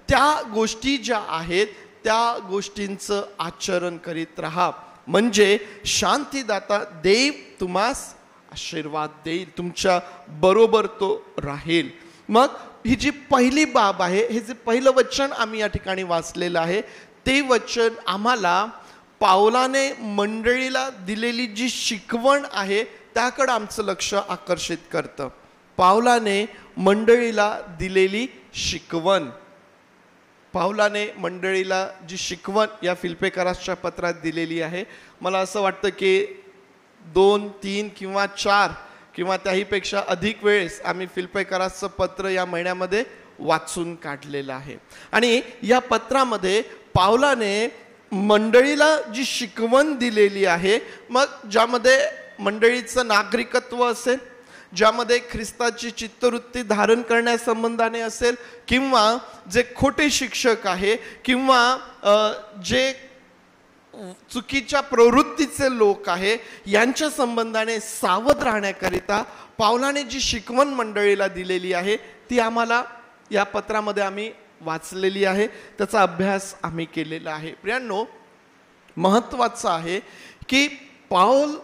त्या गोष्टी ज्या आहेत त्या गोष्टींचं आचरण करीत राहा, म्हणजे शांतीदाता देव तुम्हास आशीर्वाद देईल, तुमच्या बरोबर तो राहील. मग ही जी पहिली बाब आहे, हे जे पहिलं वचन आम्ही या ठिकाणी वाचलेलं आहे, ते वचन आम्हाला पावलाने मंडळीला दिलेली जी शिकवण आहे त्याकडे आमचं लक्ष आकर्षित करतं. पावलाने मंडळीला दिलेली शिकवण, पावलाने मंडळीला जी शिकवण या फिलिप्पियरासच्या पत्रात दिलेली आहे, मला असं वाटतं की 2, 3 किंवा 4 किंवा त्याहीपेक्षा अधिक वेळेस आम्ही फिलिप्पियरासचं पत्र या महिन्यामध्ये वाचून काढलेलं आहे. आणि या पत्रामध्ये पावलाने मंडळीला जी शिकवण दिलेली आहे, मग ज्यामध्ये मंडळीचं नागरिकत्व असेल, ज्यामध्ये ख्रिस्ताची चित्तवृत्ती धारण करण्यासंबंधाने असेल, किंवा जे खोटे शिक्षक आहे किंवा जे चुकीच्या प्रवृत्तीचे लोक आहे यांच्या संबंधाने सावध राहण्याकरिता पावलाने जी शिकवण मंडळीला दिलेली आहे ती आम्हाला या पत्रामध्ये आम्ही वाचलेली आहे, त्याचा अभ्यास आम्ही केलेला आहे. प्रियांनो, महत्त्वाचं आहे की पाऊल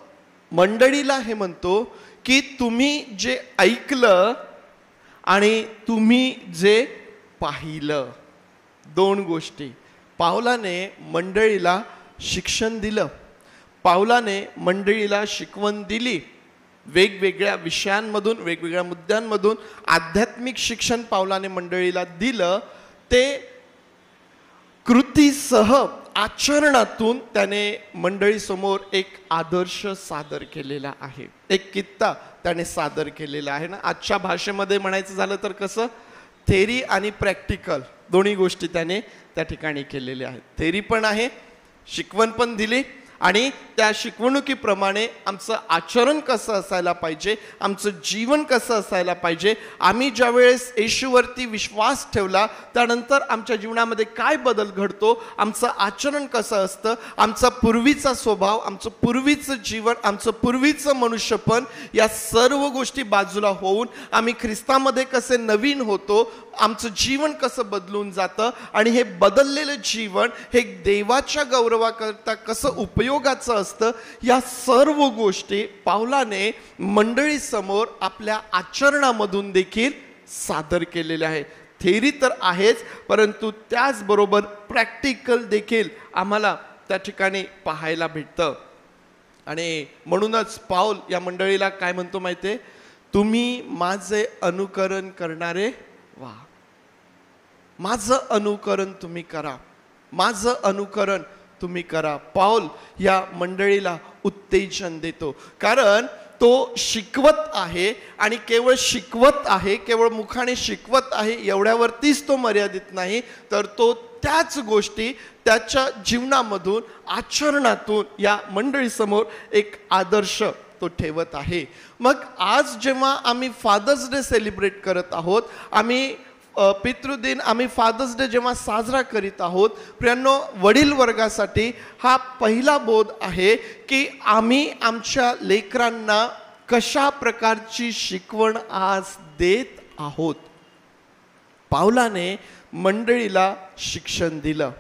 मंडळीला हे म्हणतो की तुम्ही जे ऐकलं आणि तुम्ही जे पाहिलं, 2 गोष्टी. पावलाने मंडळीला शिक्षण दिलं, पावलाने मंडळीला शिकवण दिली, वेगवेगळ्या विषयांमधून, वेगवेगळ्या मुद्द्यांमधून आध्यात्मिक शिक्षण पावलाने मंडळीला दिलं. ते कृतीसह आचरणातून त्याने मंडळीसमोर एक आदर्श सादर केलेला आहे, एक कित्ता त्याने सादर केलेला आहे ना. आजच्या भाषेमध्ये म्हणायचं झालं तर कसं, थेरी आणि प्रॅक्टिकल दोन्ही गोष्टी त्याने त्या ठिकाणी केलेल्या आहेत. थेरी पण आहे, शिकवण पण दिली, आणि त्या शिकवणुकीप्रमाणे आमचं आचरण कसं असायला पाहिजे, आमचं जीवन कसं असायला पाहिजे, आम्ही ज्या वेळेस येशूवरती विश्वास ठेवला त्यानंतर आमच्या जीवनामध्ये काय बदल घडतो, आमचं आचरण कसं असतं, आमचा पूर्वीचा स्वभाव, आमचं पूर्वीचं जीवन, आमचं पूर्वीचं मनुष्यपण, या सर्व गोष्टी बाजूला होऊन आम्ही ख्रिस्तामध्ये कसे नवीन होतो, आमचं जीवन कसं बदलून जातं, आणि हे बदललेलं जीवन हे देवाच्या गौरवाकरता कसं उपयोगाचं असतं, या सर्व गोष्टी पावलाने मंडळीसमोर आपल्या आचरणामधून देखील सादर केलेल्या आहे. थेरी तर आहेच, परंतु त्याचबरोबर प्रॅक्टिकल देखील आम्हाला त्या ठिकाणी पाहायला भेटतं. आणि म्हणूनच पाऊल या मंडळीला काय म्हणतो माहिती आहे, तुम्ही माझे अनुकरण करणारे वा. माझं अनुकरण तुम्ही करा, माझं अनुकरण तुम्ही करा. पाऊल या मंडळीला उत्तेजन देतो, कारण तो शिकवत आहे आणि केवळ शिकवत आहे, केवळ मुखाने शिकवत आहे एवढ्यावरतीच तो मर्यादित नाही, तर तो त्याच गोष्टी त्याच्या जीवनामधून आचरणातून या मंडळीसमोर एक आदर्श तो ठेवत आहे. मग आज जेव्हा आम्ही फादर्स डे सेलिब्रेट करत आहोत, आम्ही पितृदिन, आम्ही फादर्स डे जेव्हा साजरा करीत आहोत, प्रियांनो, वडील वर्गासाठी हा पहिला बोध आहे की आम्ही आमच्या लेकरांना कशा प्रकारची शिकवण आज देत आहोत. पावलाने मंडळीला शिक्षण दिलं,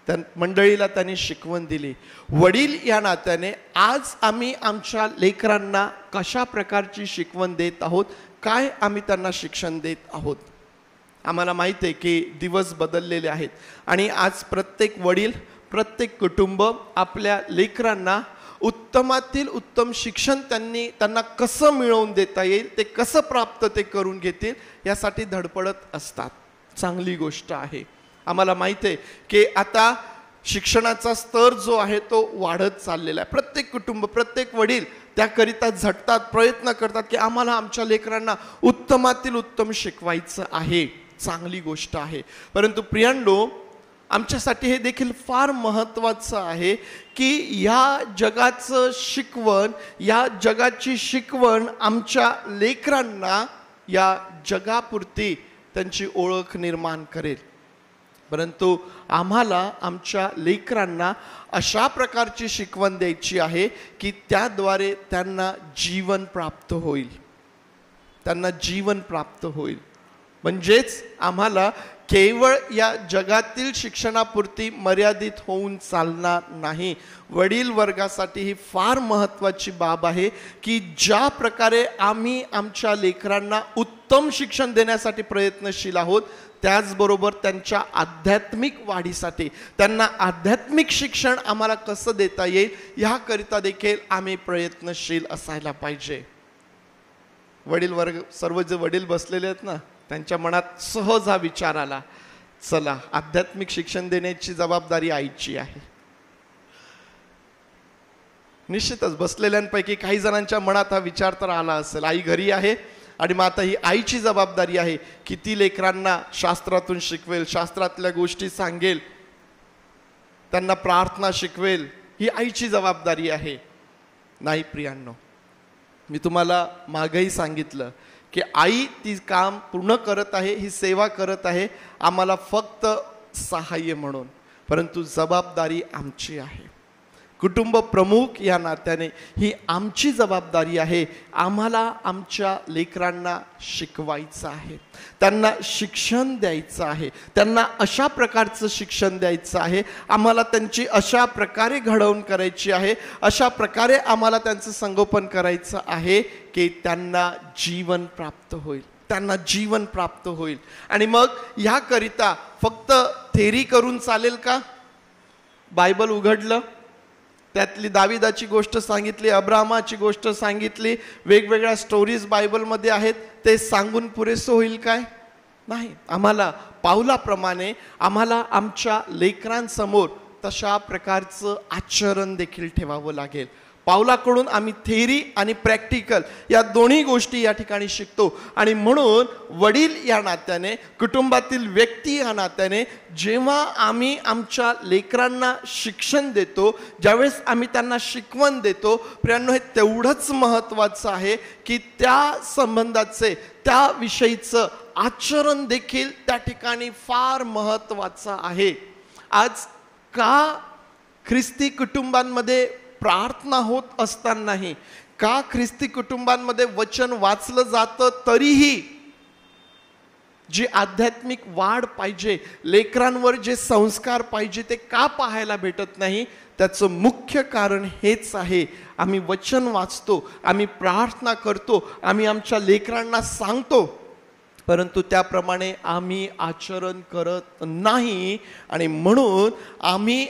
त्या मंडळीला त्यांनी शिकवण दिली. वडील या नात्याने आज आम्ही आमच्या लेकरांना कशा प्रकारची शिकवण देत आहोत, काय आम्ही त्यांना शिक्षण देत आहोत. आम्हाला माहिती आहे की दिवस बदललेले आहेत आणि आज प्रत्येक वडील, प्रत्येक कुटुंब आपल्या लेकरांना उत्तमातील उत्तम शिक्षण त्यांना कसं मिळवून देता येईल, ते कसं प्राप्त ते करून घेतील यासाठी धडपडत असतात. चांगली गोष्ट आहे. आम्हाला माहिती आहे की आता शिक्षणाचा स्तर जो आहे तो वाढत चाललेला आहे. प्रत्येक कुटुंब, प्रत्येक वडील त्याकरिता झटतात, प्रयत्न करतात की आम्हाला आमच्या लेकरांना उत्तमातील उत्तम शिकवायचं आहे. चांगली गोष्ट आहे. परंतु प्रियांनो, आमच्यासाठी हे देखील फार महत्त्वाचं आहे की या जगाचं शिकवण, या जगाची शिकवण आमच्या लेकरांना या जगापुरती त्यांची ओळख निर्माण करेल. परंतु आम्हाला आमच्या लेकरांना अशा प्रकारची शिकवण द्यायची आहे की त्याद्वारे त्यांना जीवन प्राप्त होईल, त्यांना जीवन प्राप्त होईल. म्हणजेच आम्हाला केवळ या जगातील शिक्षणापुरती मर्यादित होऊन चालणार नाही. वडील वर्गासाठी ही फार महत्त्वाची बाब आहे की ज्या प्रकारे आम्ही आमच्या लेकरांना उत्तम शिक्षण देण्यासाठी प्रयत्नशील आहोत, त्याचबरोबर त्यांच्या आध्यात्मिक वाढीसाठी, त्यांना आध्यात्मिक शिक्षण आम्हाला कसं देता येईल ह्याकरिता देखील आम्ही प्रयत्नशील असायला पाहिजे. वडील वर्ग, सर्व जे वडील बसलेले आहेत ना, त्यांच्या मनात सहज हा विचार आला, चला आध्यात्मिक शिक्षण देण्याची जबाबदारी आईची आहे. निश्चितच बसलेल्यांपैकी काही जणांच्या मनात हा विचार तर आला असेल, आई घरी आहे आणि मग आता ही आईची जबाबदारी आहे की ती लेकरांना शास्त्रातून शिकवेल, शास्त्रातल्या गोष्टी सांगेल, त्यांना प्रार्थना शिकवेल, ही आईची जबाबदारी आहे. नाही प्रियांनो, मी तुम्हाला मागेही सांगितलं की आई ती काम पूर्ण करत आहे, ही सेवा करत आहे आम्हाला फक्त सहाय्य म्हणून, परंतु जबाबदारी आमची आहे. कुटुंब प्रमुख या नात्याने ही आमची जबाबदारी आहे. आम्हाला आमच्या लेकरांना शिकवायचं आहे, त्यांना शिक्षण द्यायचं आहे, त्यांना अशा प्रकारचं शिक्षण द्यायचं आहे, आम्हाला त्यांची अशा प्रकारे घडवून करायची आहे, अशा प्रकारे आम्हाला त्यांचं संगोपन करायचं आहे की त्यांना जीवन प्राप्त होईल, त्यांना जीवन प्राप्त होईल. आणि मग ह्याकरिता फक्त थेरी करून चालेल का? बायबल उघडलं, त्यातली दाविदाची गोष्ट सांगितली, अब्राहमाची गोष्ट सांगितली, वेगवेगळ्या स्टोरीज बायबलमध्ये आहेत, ते सांगून पुरेसं होईल काय? नाही. आम्हाला पावलाप्रमाणे आम्हाला आमच्या लेकरांसमोर तशा प्रकारचं आचरण देखील ठेवावं लागेल. पावलाकडून आम्ही थेरी आणि प्रॅक्टिकल या दोन्ही गोष्टी या ठिकाणी शिकतो. आणि म्हणून वडील या नात्याने, कुटुंबातील व्यक्ती या नात्याने, जेव्हा आम्ही आमच्या लेकरांना शिक्षण देतो, ज्यावेळेस आम्ही त्यांना शिकवण देतो, प्रियांनो, हे तेवढंच महत्त्वाचं आहे की त्या संबंधाचे, त्या विषयीचं आचरण देखील त्या ठिकाणी फार महत्त्वाचं आहे. आज का ख्रिस्ती कुटुंबांमध्ये प्रार्थना होत असतानाही, का ख्रिस्ती कुटुंबांमध्ये वचन वाचलं जातं तरीही जी आध्यात्मिक वाढ पाहिजे, लेकरांवर जे संस्कार पाहिजे ते का पाहायला भेटत नाही? त्याचं मुख्य कारण हेच आहे, आम्ही वचन वाचतो, आम्ही प्रार्थना करतो, आम्ही आमच्या लेकरांना सांगतो, परंतु त्याप्रमाणे आम्ही आचरण करत नाही. आणि म्हणून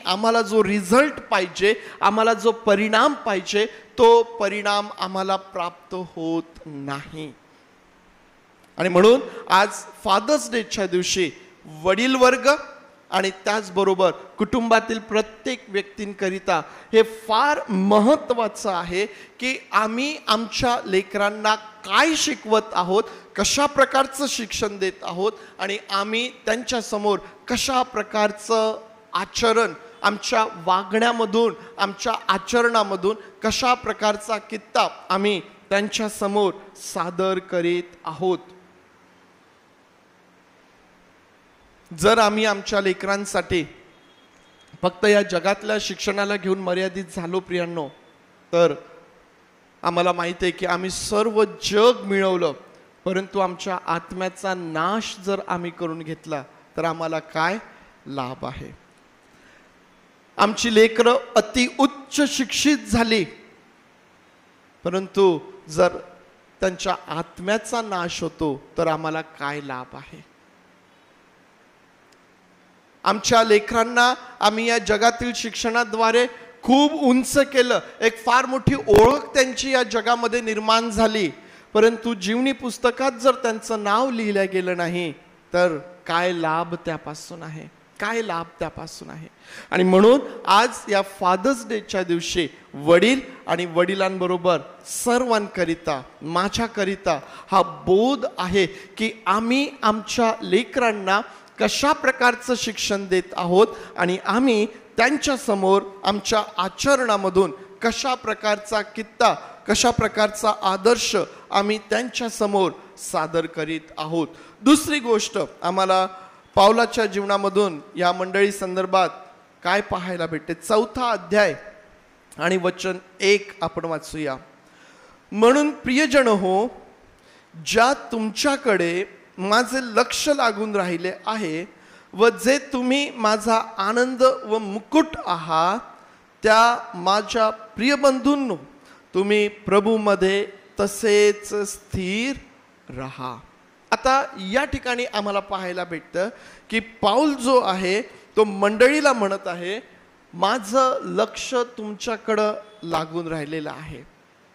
आम्हाला जो रिझल्ट पाहिजे, आम्हाला जो परिणाम पाहिजे, तो परिणाम आम्हाला प्राप्त होत नाही. आणि म्हणून आज फादर्स डेच्या दिवशी वडील वर्ग आणि त्याचबरोबर कुटुंबातील प्रत्येक व्यक्तींकरिता हे फार महत्त्वाचं आहे की आम्ही आमच्या लेकरांना काय शिकवत आहोत, कशा प्रकारचं शिक्षण देत आहोत आणि आम्ही त्यांच्यासमोर कशा प्रकारचं आचरण, आमच्या वागण्यामधून, आमच्या आचरणामधून कशा प्रकारचा कित्ता आम्ही त्यांच्यासमोर सादर करीत आहोत. जर आम्ही आमच्या लेकरांसाठी फक्त या जगातल्या शिक्षणाला घेऊन मर्यादित झालो प्रियांनो, तर आम्हाला माहिती आहे की आम्ही सर्व जग मिळवलं, परंतु आमच्या आत्म्याचा नाश जर आम्ही करून घेतला तर आम्हाला काय लाभ आहे. आमची लेकरं अति उच्च शिक्षित झाली, परंतु जर त्यांच्या आत्म्याचा नाश होतो तर आम्हाला काय लाभ आहे. आमच्या लेकरांना आम्ही या जगातील शिक्षणाद्वारे खूप उंच केलं, एक फार मोठी ओळख त्यांची या जगामध्ये निर्माण झाली, परंतु जीवनी पुस्तकात जर त्यांचं नाव लिहिलं गेलं नाही तर काय लाभ त्यापासून आहे, काय लाभ त्यापासून आहे. आणि म्हणून आज या फादर्स डेच्या दिवशी वडील आणि वडिलांबरोबर सर्वांकरिता, माझ्याकरिता हा बोध आहे की आम्ही आमच्या लेकरांना कशा प्रकारचं शिक्षण देत आहोत आणि आम्ही त्यांच्यासमोर आमच्या आचरणामधून कशा प्रकारचा कित्ता, कशा प्रकारचा आदर्श आम्ही त्यांच्यासमोर सादर करीत आहोत. दुसरी गोष्ट आम्हाला पावलाच्या जीवनामधून या मंडळी संदर्भात काय पाहायला भेटते. 4था अध्याय आणि वचन 1 आपण वाचूया. म्हणून प्रियजन हो, ज्या तुमच्याकडे माझे लक्ष लागून राहिले आहे व जे तुम्ही माझा आनंद व मुकुट आहात, त्या माझ्या प्रिय बंधूंनो, तुम्ही प्रभूमध्ये तसेच स्थिर रहा. आता या ठिकाणी आम्हाला पाहायला भेटतं की पाऊल जो आहे तो मंडळीला म्हणत आहे, माझं लक्ष तुमच्याकडं लागून राहिलेलं आहे,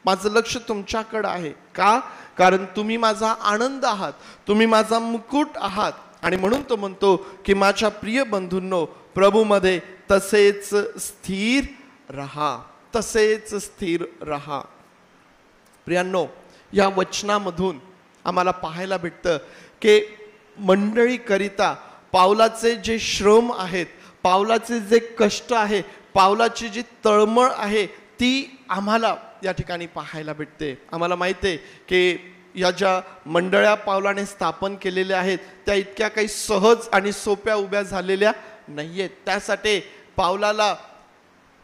माझं लक्ष तुमच्याकडं आहे. का? कारण तुम्ही माझा आनंद आहात, तुम्ही माझा मुकुट आहात. आणि म्हणून तो म्हणतो की माझ्या प्रिय बंधूंनो, प्रभूमध्ये तसेच स्थिर रहा, तसेच स्थिर रहा. प्रियांनो, या वचनामधून आम्हाला पाहायला भेटतं की मंडळीकरिता पावलाचे जे श्रम आहेत, पावलाचे जे कष्ट आहे, पावलाची जी तळमळ आहे, ती आम्हाला या ठिकाणी पाहायला भेटते. आम्हाला माहिती आहे की या ज्या मंडळ्या पावलाने स्थापन केलेल्या आहेत त्या इतक्या काही सहज आणि सोप्या उभ्या झालेल्या नाही आहेत. त्यासाठी पावलाला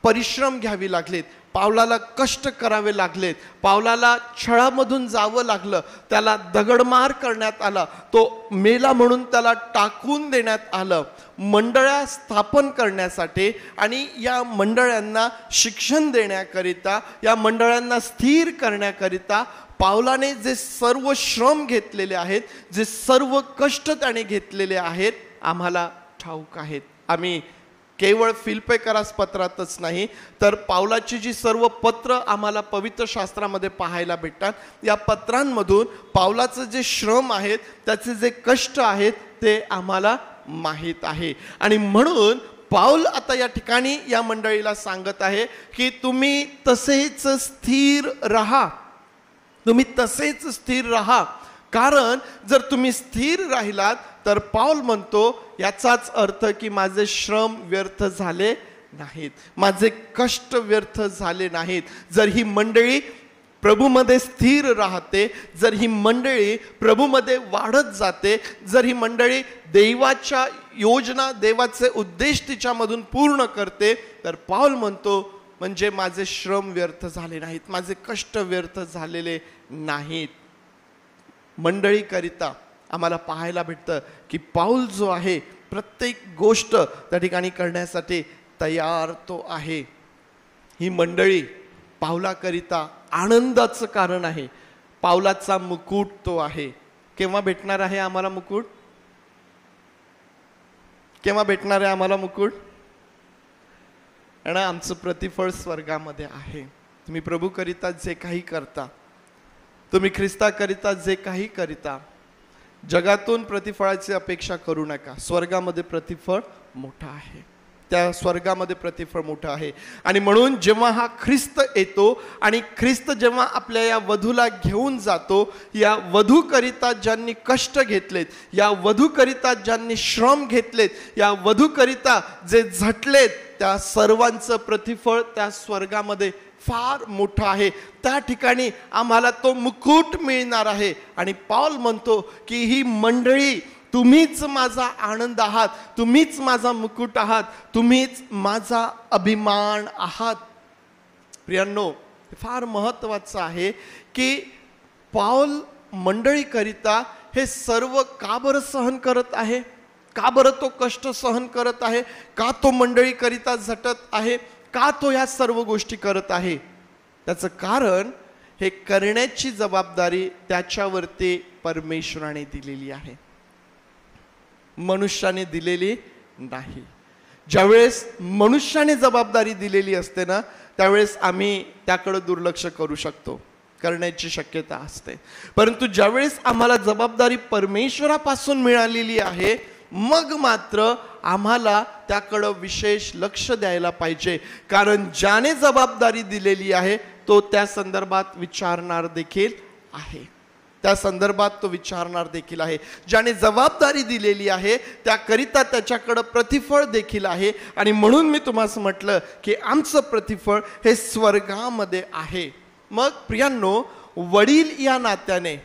परिश्रम घ्यावी लागलेत, पावलाला कष्ट करावे लागलेत, पावलाला छळामधून जावं लागलं, त्याला दगडमार करण्यात आला, तो मेला म्हणून त्याला टाकून देण्यात आलं. मंडळ्या स्थापन करण्यासाठी आणि या मंडळ्यांना शिक्षण देण्याकरिता, या मंडळांना स्थिर करण्याकरिता पावलाने जे सर्व श्रम घेतलेले आहेत, जे सर्व कष्ट त्याने घेतलेले आहेत, आम्हाला ठाऊक आहेत. आम्ही केवळ फिल्पेकरास पत्रातच नाही तर पावलाची जी सर्व पत्र आम्हाला पवित्र शास्त्रामध्ये पाहायला भेटतात, या पत्रांमधून पावलाचं जे श्रम आहेत, त्याचे जे कष्ट आहेत, ते आम्हाला माहीत आहे. आणि म्हणून पाऊल आता या ठिकाणी या मंडळीला सांगत आहे की तुम्ही तसेच स्थिर राहा, तुम्ही तसेच स्थिर राहा. कारण जर तुम्ही स्थिर राहिलात तर पाऊल म्हणतो याचाच अर्थ की माझे श्रम व्यर्थ झाले नाहीत, माझे कष्ट व्यर्थ झाले नाहीत. जर ही मंडळी प्रभूमध्ये स्थिर राहते, जर ही मंडळी प्रभूमध्ये वाढत जाते, जर ही मंडळी देवाच्या योजना, देवाचे उद्देश तिच्यामधून पूर्ण करते, तर पाऊल म्हणतो म्हणजे माझे श्रम व्यर्थ झाले नाहीत, माझे कष्ट व्यर्थ झालेले नाहीत. मंडळीकरिता आम्हाला पाहायला भेटतं की पाऊल जो आहे प्रत्येक गोष्ट त्या ठिकाणी करण्यासाठी तयार तो आहे. ही मंडळी पावलाकरिता आनंदाचं कारण आहे. पावलाचा मुकुट तो आहे. केव्हा भेटणार आहे आम्हाला मुकुट? केव्हा भेटणार आहे आम्हाला मुकुट? आणि आमचं प्रतिफळ स्वर्गामध्ये आहे. तुम्ही प्रभूकरिता जे काही करता, तुम्ही ख्रिस्ताकरिता जे काही करिता, जगातून प्रतिफळाची अपेक्षा करू नका. स्वर्गामध्ये प्रतिफळ मोठं आहे. त्या स्वर्गामध्ये प्रतिफळ मोठं आहे. आणि म्हणून जेव्हा हा ख्रिस्त येतो आणि ख्रिस्त जेव्हा आपल्या या वधूला घेऊन जातो, या वधूकरिता ज्यांनी कष्ट घेतलेत, या वधूकरिता ज्यांनी श्रम घेतलेत, या वधूकरिता जे झटलेत, त्या सर्वांचं प्रतिफळ त्या स्वर्गामध्ये फार मोठं आहे. त्या ठिकाणी आम्हाला तो मुकुट मिळणार आहे. आणि पौल म्हणतो की ही मंडळी, तुम्हीच माझा आनंद आहात, तुम्हीच माझा मुकुट आहात, तुम्हीच माझा अभिमान आहात. प्रियांनो, फार महत्त्वाचं आहे की पौल मंडळीकरिता हे सर्व का बरं सहन करत आहे? का बरं तो कष्ट सहन करत आहे? का तो मंडळीकरिता झटत आहे? का तो ह्या सर्व गोष्टी करत आहे? त्याचं कारण हे करण्याची जबाबदारी त्याच्यावरती परमेश्वराने दिलेली आहे, मनुष्याने दिलेली नाही. ज्यावेळेस मनुष्याने जबाबदारी दिलेली असते ना, त्यावेळेस आम्ही त्याकडे दुर्लक्ष करू शकतो, करण्याची शक्यता असते. परंतु ज्यावेळेस आम्हाला जबाबदारी परमेश्वरापासून मिळालेली आहे, मग मात्र आम्हाला त्याकडं विशेष लक्ष द्यायला पाहिजे. कारण ज्याने जबाबदारी दिलेली आहे तो त्या संदर्भात विचारणार देखील आहे. त्या संदर्भात तो विचारणार देखील आहे. ज्याने जबाबदारी दिलेली आहे त्याकरिता त्याच्याकडं प्रतिफळ देखील आहे. आणि म्हणून मी तुम्हाला म्हटलं की आमचं प्रतिफळ हे स्वर्गामध्ये आहे. मग प्रियांनो, वडील या नात्याने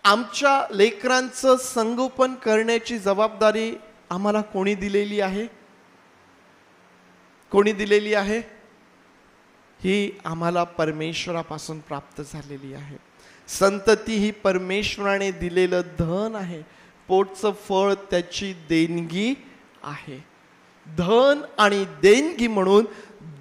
आमच्या लेकरांचं संगोपन करण्याची जबाबदारी आम्हाला कोणी दिलेली आहे? कोणी दिलेली आहे? ही आम्हाला परमेश्वरापासून प्राप्त झालेली आहे. संतती ही परमेश्वराने दिलेलं धन आहे. पोटचं फळ त्याची देणगी आहे. धन आणि देणगी म्हणून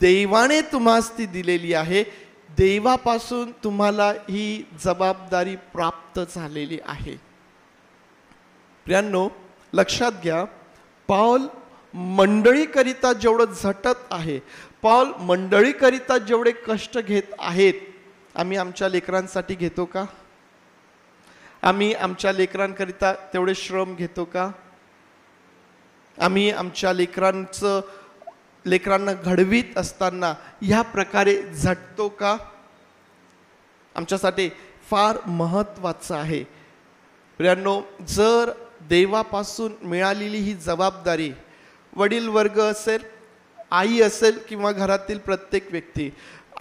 देवाने तुम्हास ती दिलेली आहे. देवापासून तुम्हाला ही जबाबदारी प्राप्त झालेली आहे. प्रियांनो, लक्षात घ्या, पौल मंडळीकरिता जेवढं झटत आहे, पौल मंडळीकरिता जेवढे कष्ट घेत आहेत, आम्ही आमच्या लेकरांसाठी घेतो का? आम्ही आमच्या लेकरांकरिता तेवढे श्रम घेतो का? आम्ही आमच्या लेकरांना घडवीत असताना ह्या प्रकारे झटतो का? आमच्यासाठी फार महत्त्वाचं आहे. प्रियांनो, जर देवापासून मिळालेली ही जबाबदारी, वडील वर्ग असेल, आई असेल किंवा घरातील प्रत्येक व्यक्ती,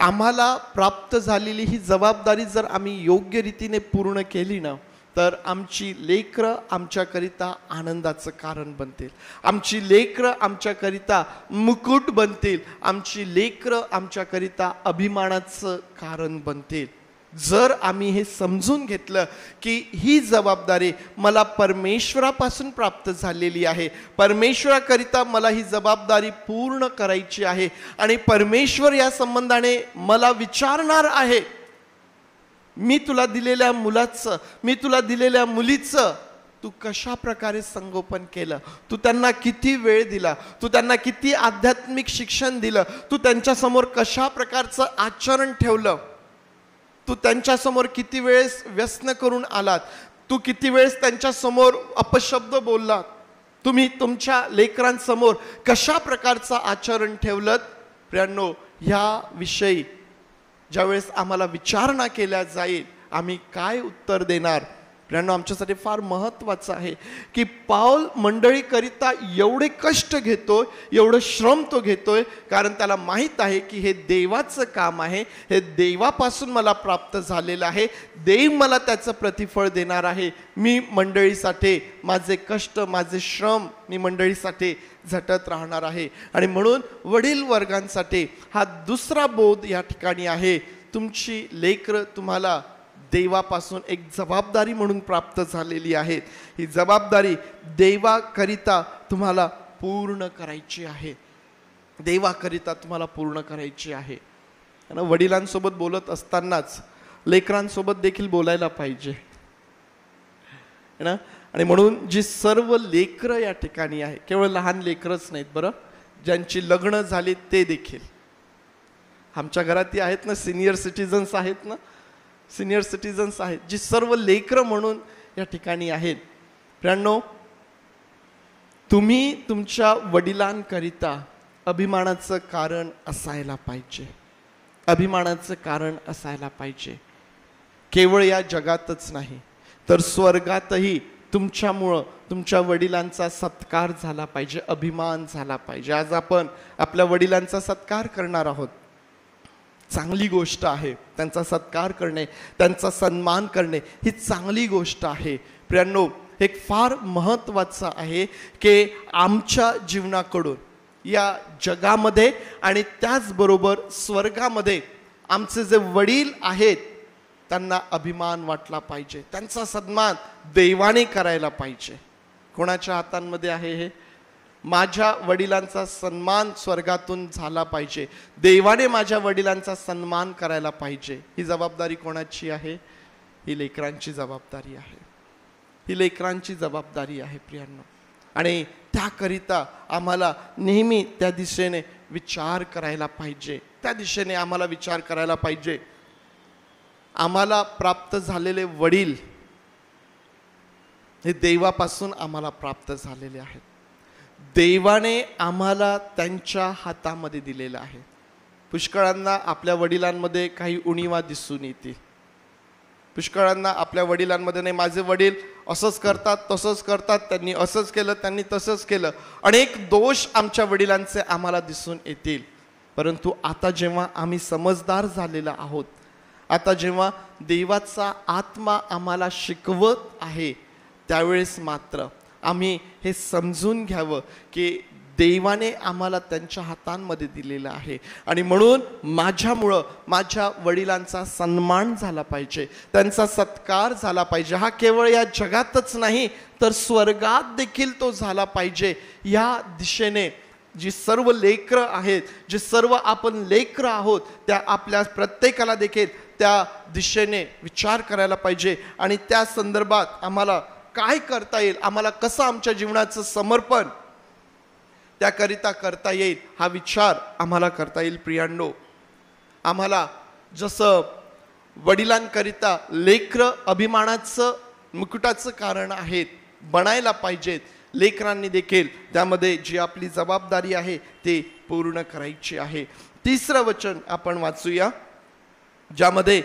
आम्हाला प्राप्त झालेली ही जबाबदारी जर आम्ही योग्य रीतीने पूर्ण केली ना, तर आमची लेकरं आमच्याकरिता आनंदाचं कारण बनतील. आमची लेकरं आमच्याकरिता मुकुट बनतील. आमची लेकरं आमच्याकरिता अभिमानाचं कारण बनतील. जर आम्ही हे समजून घेतलं की ही जबाबदारी मला परमेश्वरापासून प्राप्त झालेली आहे, परमेश्वराकरिता मला ही जबाबदारी पूर्ण करायची आहे आणि परमेश्वर या संबंधाने मला विचारणार आहे, मी तुला दिलेल्या मुलाचं, मी तुला दिलेल्या मुलीचं तू कशा प्रकारे संगोपन केलं, तू त्यांना किती वेळ दिला, तू त्यांना किती आध्यात्मिक शिक्षण दिलं, तू त्यांच्यासमोर कशा प्रकारचं आचरण ठेवलं, तू त्यांच्यासमोर किती वेळेस व्यसन करून आलात, तू किती वेळेस त्यांच्यासमोर अपशब्द बोललात, तुम्ही तुमच्या लेकरांसमोर कशा प्रकारचं आचरण ठेवलं. प्रियांनो, ह्या विषयी ज्यावेळेस आम्हाला विचारणा केल्या जाईल, आम्ही काय उत्तर देणार? प्रियांनो, आमच्यासाठी फार महत्त्वाचं आहे की पौल मंडळीकरिता एवढे कष्ट घेतोय, एवढं श्रम तो घेतोय, कारण त्याला माहीत आहे की हे देवाचं काम आहे, हे देवापासून मला प्राप्त झालेलं आहे, देव मला त्याचं प्रतिफळ देणार आहे. मी मंडळीसाठी माझे कष्ट, माझे श्रम मी मंडळीसाठी झटत राहणार आहे. आणि म्हणून वडील वर्गांसाठी हा दुसरा बोध या ठिकाणी आहे. तुमची लेकरं तुम्हाला देवापासून एक जबाबदारी म्हणून प्राप्त झालेली आहेत. ही जबाबदारी देवाकरिता तुम्हाला पूर्ण करायची आहे. देवाकरिता तुम्हाला पूर्ण करायची आहे. वडिलांसोबत बोलत असतानाच लेकरांसोबत देखील बोलायला पाहिजे ना. आणि म्हणून जी सर्व लेकरं या ठिकाणी आहे, केवळ लहान लेकरच नाहीत बरं, ज्यांची लग्न झाली ते देखील आमच्या घरात आहेत ना, सिनियर सिटीजन्स आहेत ना, सिनियर सिटीजन्स आहेत, जी सर्व लेकरं म्हणून या ठिकाणी आहेत, प्रियांनो, तुम्ही तुमच्या वडिलांकरिता अभिमानाचं कारण असायला पाहिजे. अभिमानाचं कारण असायला पाहिजे. केवळ या जगातच नाही तर स्वर्गातही तुमच्यामुळं तुमच्या वडिलांचा सत्कार झाला पाहिजे, अभिमान झाला पाहिजे. आज आपण आपल्या वडिलांचा सत्कार करणार आहोत. चांगली गोष्ट आहे. त्यांचा सत्कार करणे, त्यांचा सन्मान करणे ही चांगली गोष्ट आहे. प्रियांनो, एक फार महत्त्वाचं आहे की आमच्या जीवनाकडून या जगामध्ये आणि त्याचबरोबर स्वर्गामध्ये आमचे जे वडील आहेत त्यांना अभिमान वाटला पाहिजे. त्यांचा सन्मान देवाने करायला पाहिजे. कोणाच्या हातांमध्ये आहे हे? माझ्या वडिलांचा सन्मान स्वर्गातून झाला पाहिजे. देवाने माझ्या वडिलांचा सन्मान करायला पाहिजे. ही जबाबदारी कोणाची आहे? ही लेकरांची जबाबदारी आहे. ही लेकरांची जबाबदारी आहे प्रियांनो. आणि त्याकरिता आम्हाला नेहमी त्या दिशेने विचार करायला पाहिजे. त्या दिशेने आम्हाला विचार करायला पाहिजे. आम्हाला प्राप्त झालेले वडील हे देवापासून आम्हाला प्राप्त झालेले आहेत. देवाने आम्हाला त्यांच्या हातामध्ये दिलेलं आहे. पुष्कळांना आपल्या वडिलांमध्ये काही उणीवा दिसून येतील. पुष्कळांना आपल्या वडिलांमध्ये नाही, माझे वडील असंच करतात, तसंच करतात, त्यांनी असंच केलं, त्यांनी तसंच केलं, अनेक दोष आमच्या वडिलांचे आम्हाला दिसून येतील. परंतु आता जेव्हा आम्ही समजदार झालेला आहोत, आता जेव्हा देवाचा आत्मा आम्हाला शिकवत आहे, त्यावेळेस मात्र आम्ही हे समजून घ्यावं की देवाने आम्हाला त्यांच्या हातांमध्ये दिलेलं आहे. आणि म्हणून माझ्यामुळं माझ्या वडिलांचा सन्मान झाला पाहिजे, त्यांचा सत्कार झाला पाहिजे. हा केवळ या जगातच नाही तर स्वर्गात देखील तो झाला पाहिजे. या दिशेने जी सर्व लेकरं आहेत, जे सर्व आपण लेकरं आहोत, त्या आपल्या प्रत्येकाला देखील त्या दिशेने विचार करायला पाहिजे. आणि त्या संदर्भात आम्हाला काय करता येईल, आम्हाला कसं आमच्या जीवनाचं समर्पण त्याकरिता करता येईल, हा विचार आम्हाला करता येईल. प्रियांनो, आम्हाला जसं वडिलांकरिता लेकरं अभिमानाचं मुकुटाचं कारण आहेत, बनायला पाहिजेत, लेकरांनी देखील त्यामध्ये जी आपली जबाबदारी आहे ते पूर्ण करायची आहे. तिसरं वचन आपण वाचूया, ज्यामध्ये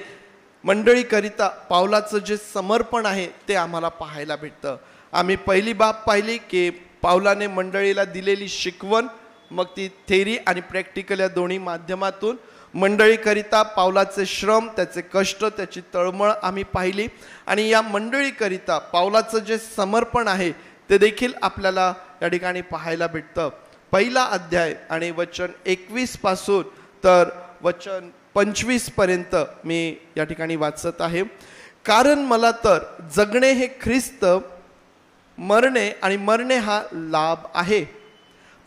मंडळीकरिता पावलाचं जे समर्पण आहे ते आम्हाला पाहायला भेटतं. आम्ही पहिली बाब पाहिली की पावलाने मंडळीला दिलेली शिकवण, मग ती थेरी आणि प्रॅक्टिकल या दोन्ही माध्यमातून मंडळीकरिता पावलाचे श्रम, त्याचे कष्ट, त्याची तळमळ आम्ही पाहिली. आणि या मंडळीकरिता पावलाचं जे समर्पण आहे ते देखील आपल्याला या ठिकाणी पाहायला भेटतं. पहिला अध्याय आणि वचन 21 पासून तर वचन 25 पर्यंत मी या ठिकाणी वाचत आहे. कारण मला तर जगणे हे ख्रिस्त, मरणे आणि मरणे हा लाभ आहे.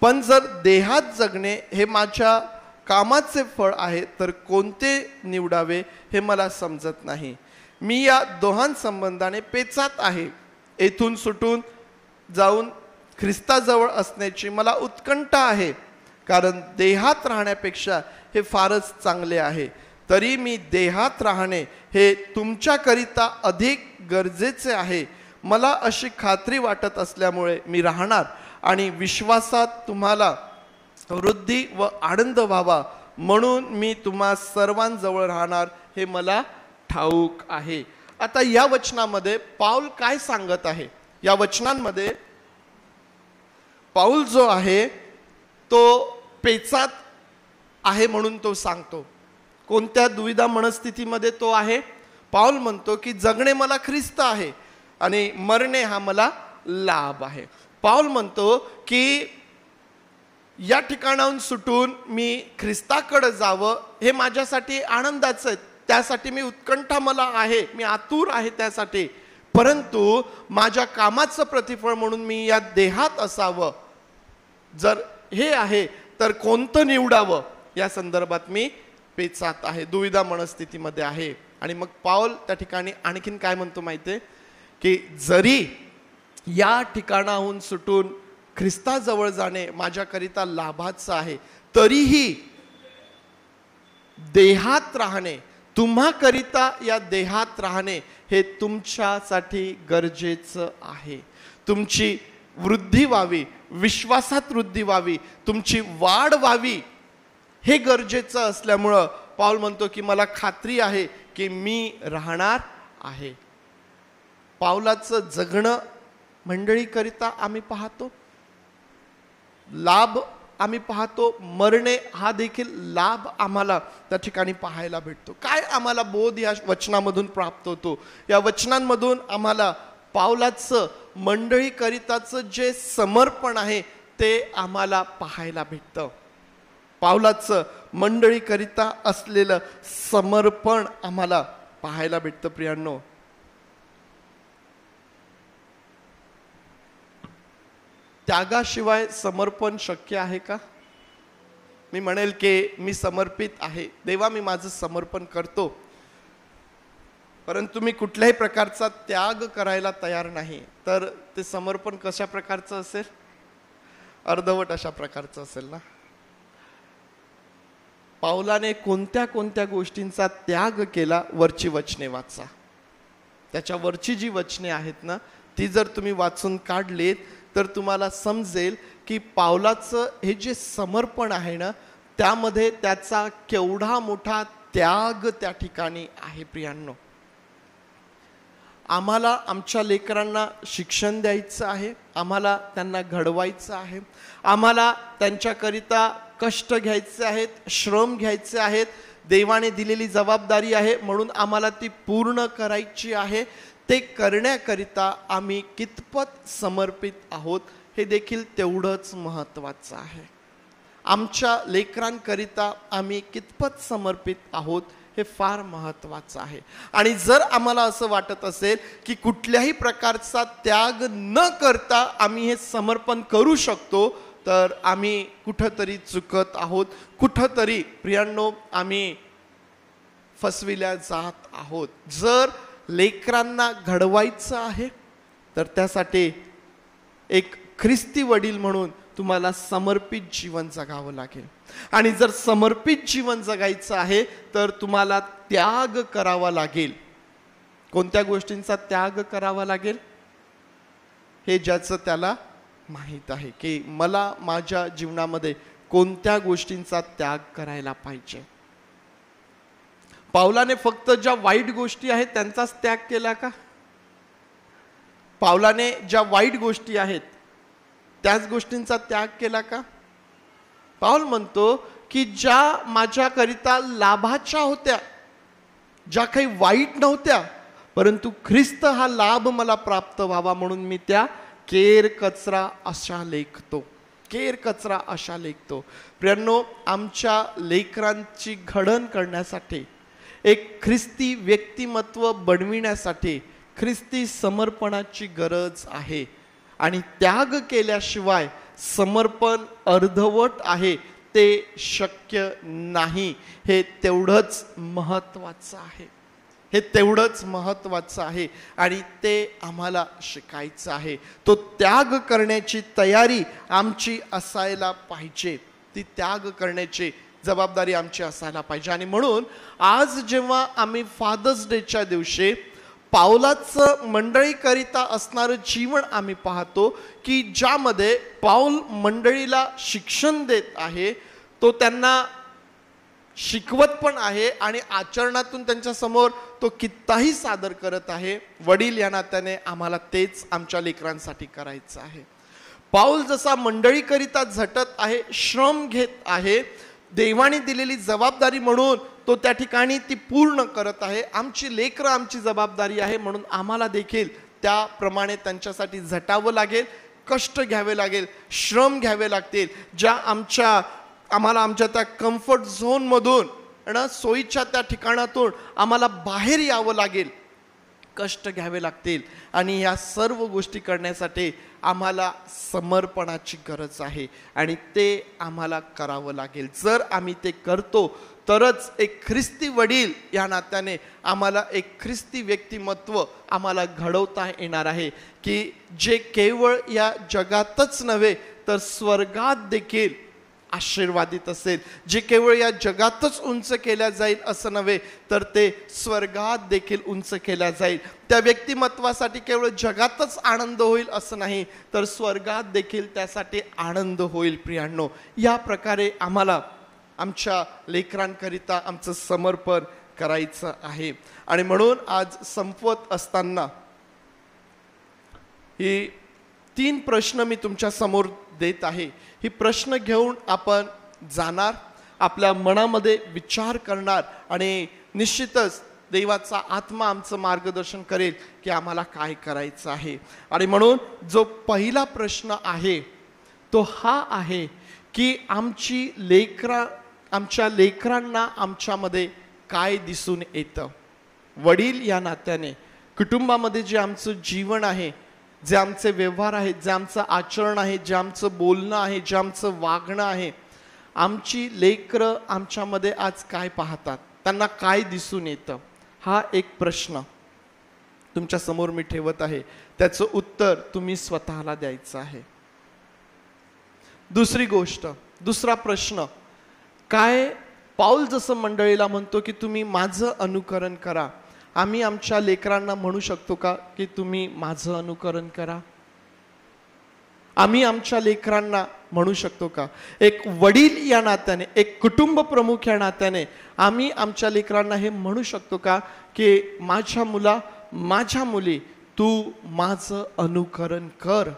पण जर देहात जगणे हे माझ्या कामाचे फळ आहे तर कोणते निवडावे हे मला समजत नाही. मी या दोहांसंबंधाने पेचात आहे. येथून सुटून जाऊन ख्रिस्ताजवळ असण्याची मला उत्कंठा आहे, कारण देहात राहण्यापेक्षा हे फारच चांगले आहे. तरी मी देहात राहणे हे तुमच्याकरिता अधिक गरजेचे आहे. मला अशी खात्री वाटत असल्यामुळे मी राहणार आणि विश्वासात तुम्हाला वृद्धी व आनंद व्हावा म्हणून मी तुम्हा सर्वांजवळ राहणार हे मला ठाऊक आहे. आता या वचनामध्ये पाऊल काय सांगत आहे? या वचनांमध्ये पाऊल जो आहे तो पेचात आहे म्हणून तो सांगतो. कोणत्या दुविधा मनस्थितीमध्ये तो आहे? पाऊल म्हणतो की जगणे मला ख्रिस्त आहे आणि मरणे हा मला लाभ आहे. पाऊल म्हणतो की या ठिकाणाहून सुटून मी ख्रिस्ताकडे जावं हे माझ्यासाठी आनंदाचं आहे, त्यासाठी मी उत्कंठा मला आहे, मी आतुर आहे त्यासाठी. परंतु माझ्या कामाचं प्रतिफळ म्हणून मी या देहात असावं, जर हे आहे तर कोणतं निवडावं या संदर्भात मी पेचात आहे, दुविधा मनस्थितीमध्ये आहे. आणि मग पाऊल त्या ठिकाणी आणखीन काय म्हणतो माहितीये की जरी या ठिकाणाहून सुटून ख्रिस्ताजवळ जाणे माझ्याकरिता लाभाचं आहे, तरीही देहात राहणे, तुम्हाकरिता या देहात राहणे हे तुमच्यासाठी गरजेचं आहे. तुमची वृद्धी व्हावी, विश्वासात वृद्धी व्हावी, तुमची वाढ व्हावी, हे गरजेचं असल्यामुळं पाऊल म्हणतो की मला खात्री आहे की मी राहणार आहे. पाऊलाचं जगणं मंडळीकरिता आम्ही पाहतो, लाभ आम्ही पाहतो, मरणे हा देखील लाभ आम्हाला त्या ठिकाणी पाहायला भेटतो. काय आम्हाला बोध या वचनामधून प्राप्त होतो? या वचनांमधून आम्हाला पाऊलाचं मंडळीकरिताचं जे समर्पण आहे ते आम्हाला पाहायला भेटतं. पाऊलाचं मंडळीकरिता असलेलं समर्पण आम्हाला पाहायला भेटतं. प्रियांनो, त्यागाशिवाय समर्पण शक्य आहे का? मी म्हणेल की मी समर्पित आहे, देवा मी माझं समर्पण करतो, परंतु मी कुठल्याही प्रकारचा त्याग करायला तयार नाही, तर ते समर्पण कशा प्रकारचं असेल? अर्धवट अशा प्रकारचं असेल ना. पाऊलाने कोणत्या कोणत्या गोष्टींचा त्याग केला? वरची वचने वाचा. त्याच्या वरची जी वचने आहेत ना, ती जर तुम्ही वाचून काढलीत तर तुम्हाला समजेल की पाऊलाचं हे जे समर्पण आहे ना, त्यामध्ये त्याचा केवढा मोठा त्याग त्या ठिकाणी आहे. प्रियांनो, आम्हाला आमच्या लेकरांना शिक्षण द्यायचं आहे, आम्हाला त्यांना घडवायचं आहे, आम्हाला त्यांच्याकरिता कष्ट घ्यायचे आहेत, श्रम घ्यायचे आहेत, देवाने दिलेली जबाबदारी आहे म्हणून आम्हाला ती पूर्ण करायची आहे. ते करण्याकरिता आम्ही कितपत समर्पित आहोत हे देखील तेवढंच महत्त्वाचं आहे. आमच्या लेकरांकरिता आम्ही कितपत समर्पित आहोत हे फार महत्त्वाचं आहे. आणि जर आम्हाला असं वाटत असेल की कुठल्याही प्रकारचा त्याग न करता आम्ही हे समर्पण करू शकतो, तर आम्ही कुठंतरी चुकत आहोत, कुठंतरी प्रियांनो आम्ही फसविल्या जात आहोत. जर लेकरांना घडवायचं आहे तर त्यासाठी एक ख्रिस्ती वडील म्हणून तुम्हाला समर्पित जीवन जगावं लागेल. आणि जर समर्पित जीवन जगायचं आहे तर तुम्हाला त्याग करावा लागेल. कोणत्या गोष्टींचा त्याग करावा लागेल हे ज्याचं त्याला माहीत आहे की मला माझ्या जीवनामध्ये कोणत्या गोष्टींचा त्याग करायला पाहिजे. पाऊलाने फक्त ज्या वाईट गोष्टी आहेत त्यांचाच त्याग केला का? पाऊलाने ज्या वाईट गोष्टी आहेत त्याच गोष्टींचा त्याग केला का? पाऊल म्हणतो की ज्या माझ्याकरिता लाभाच्या होत्या, ज्या काही वाईट नव्हत्या, परंतु ख्रिस्त हा लाभ मला प्राप्त व्हावा म्हणून मी त्या केर कचरा अशा लेखतो, केर कचरा अशा लेखतो. प्रियांनो, आमच्या लेकरांची घडण करण्यासाठी, एक ख्रिस्ती व्यक्तिमत्व बनविण्यासाठी ख्रिस्ती समर्पणाची गरज आहे. आणि त्याग केल्याशिवाय समर्पण अर्धवट आहे, ते शक्य नाही. हे तेवढंच महत्त्वाचं आहे, हे तेवढंच महत्त्वाचं आहे आणि ते आम्हाला शिकायचं आहे. तो त्याग करण्याची तयारी आमची असायला पाहिजे, ती त्याग करण्याची जबाबदारी आमची असायला पाहिजे. आणि म्हणून आज जेव्हा आम्ही फादर्स डेच्या दिवशी पाऊलाचं मंडळीकरिता असणारं जीवन आम्ही पाहतो की ज्यामध्ये पाऊल मंडळीला शिक्षण देत आहे, तो त्यांना शिकवत पण आहे आणि आचरणातून त्यांच्या समोर तो कित्ताही सादर करत आहे. वडील या नात्याने आम्हाला तेच आमच्या लेकरांसाठी करायचं आहे. पाऊल जसा मंडळीकरिता झटत आहे, श्रम घेत आहे, देवाने दिलेली जबाबदारी म्हणून तो त्या ठिकाणी ती पूर्ण करत आहे. आमची लेकरं आमची जबाबदारी आहे म्हणून आम्हाला देखील त्याप्रमाणे त्यांच्यासाठी झटावं लागेल, कष्ट घ्यावे लागेल, श्रम घ्यावे लागतील. ज्या आम्हाला आमच्या त्या कम्फर्ट झोनमधून ना, सोयीच्या त्या ठिकाणातून आम्हाला बाहेर यावं लागेल, कष्ट घ्यावे लागतील. आणि या सर्व गोष्टी करण्यासाठी आम्हाला समर्पणाची गरज आहे आणि ते आम्हाला करावं लागेल. जर आम्ही ते करतो तरच एक ख्रिस्ती वडील या नात्याने आम्हाला एक ख्रिस्ती व्यक्तिमत्व आम्हाला घडवता येणार आहे की जे केवळ या जगातच नव्हे तर स्वर्गात देखील आशीर्वादित असेल, जे केवळ या जगातच उंच केल्या जाईल असं नव्हे, तर ते स्वर्गात देखील उंच केल्या जाईल. त्या व्यक्तिमत्वासाठी केवळ जगातच आनंद होईल असं नाही, तर स्वर्गात देखील त्यासाठी आनंद होईल. प्रियांनो, या प्रकारे आम्हाला आमच्या लेकरांकरिता आमचं समर्पण करायचं आहे. आणि म्हणून आज संपवत असताना ही 3 प्रश्न मी तुमच्या समोर देत आहे. ही प्रश्न घेऊन आपण जाणार, आपल्या मनामध्ये विचार करणार आणि निश्चितच देवाचा आत्मा आमचं मार्गदर्शन करेल की आम्हाला काय करायचं आहे. आणि म्हणून जो पहिला प्रश्न आहे तो हा आहे की आमच्या लेकरांना आमच्यामध्ये काय दिसून येतं. वडील या नात्याने कुटुंबामध्ये जे आमचं जीवन आहे, जे आमचे व्यवहार आहेत, जे आमचं आचरण आहे, जे आमचं बोलणं आहे, जे आमचं वागणं आहे, आमची लेकरं आमच्यामध्ये आज काय पाहतात, त्यांना काय दिसून येतं, हा एक प्रश्न तुमच्या समोर मी ठेवत आहे. त्याचं उत्तर तुम्ही स्वतःला द्यायचं आहे. दुसरी गोष्ट, दुसरा प्रश्न काय, पाऊल जसं मंडळीला म्हणतो की तुम्ही माझं अनुकरण करा, आम्ही आमच्या लेकरांना म्हणू शकतो का की तुम्ही माझं अनुकरण करा? आम्ही आमच्या लेकरांना म्हणू शकतो का? एक वडील या नात्याने, एक कुटुंब प्रमुख या नात्याने आम्ही आमच्या लेकरांना हे म्हणू शकतो का की माझ्या मुला, माझ्या मुली, तू माझं अनुकरण कर?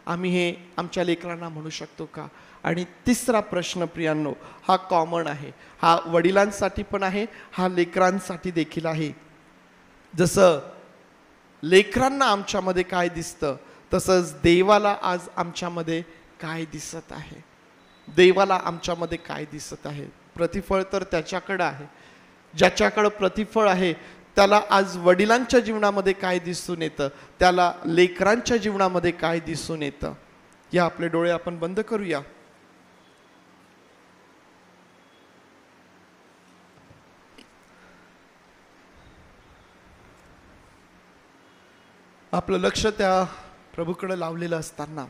आम्ही हे आमच्या लेकरांना म्हणू शकतो का? आणि तिसरा प्रश्न प्रियांनो, हा कॉमन आहे, हा वडिलांसाठी पण आहे, हा लेकरांसाठी देखील आहे. जसं लेकरांना आमच्यामध्ये काय दिसतं, तसंच देवाला आज आमच्यामध्ये काय दिसत आहे. देवाला आमच्यामध्ये काय दिसत आहे? प्रतिफळ तर त्याच्याकडं आहे. ज्याच्याकडं प्रतिफळ आहे त्याला आज वडिलांच्या जीवनामध्ये काय दिसून येतं, त्याला लेकरांच्या जीवनामध्ये काय दिसून येतं. या आपले डोळे आपण बंद करूया. आपलं लक्ष त्या प्रभूकडे लावलेलं असताना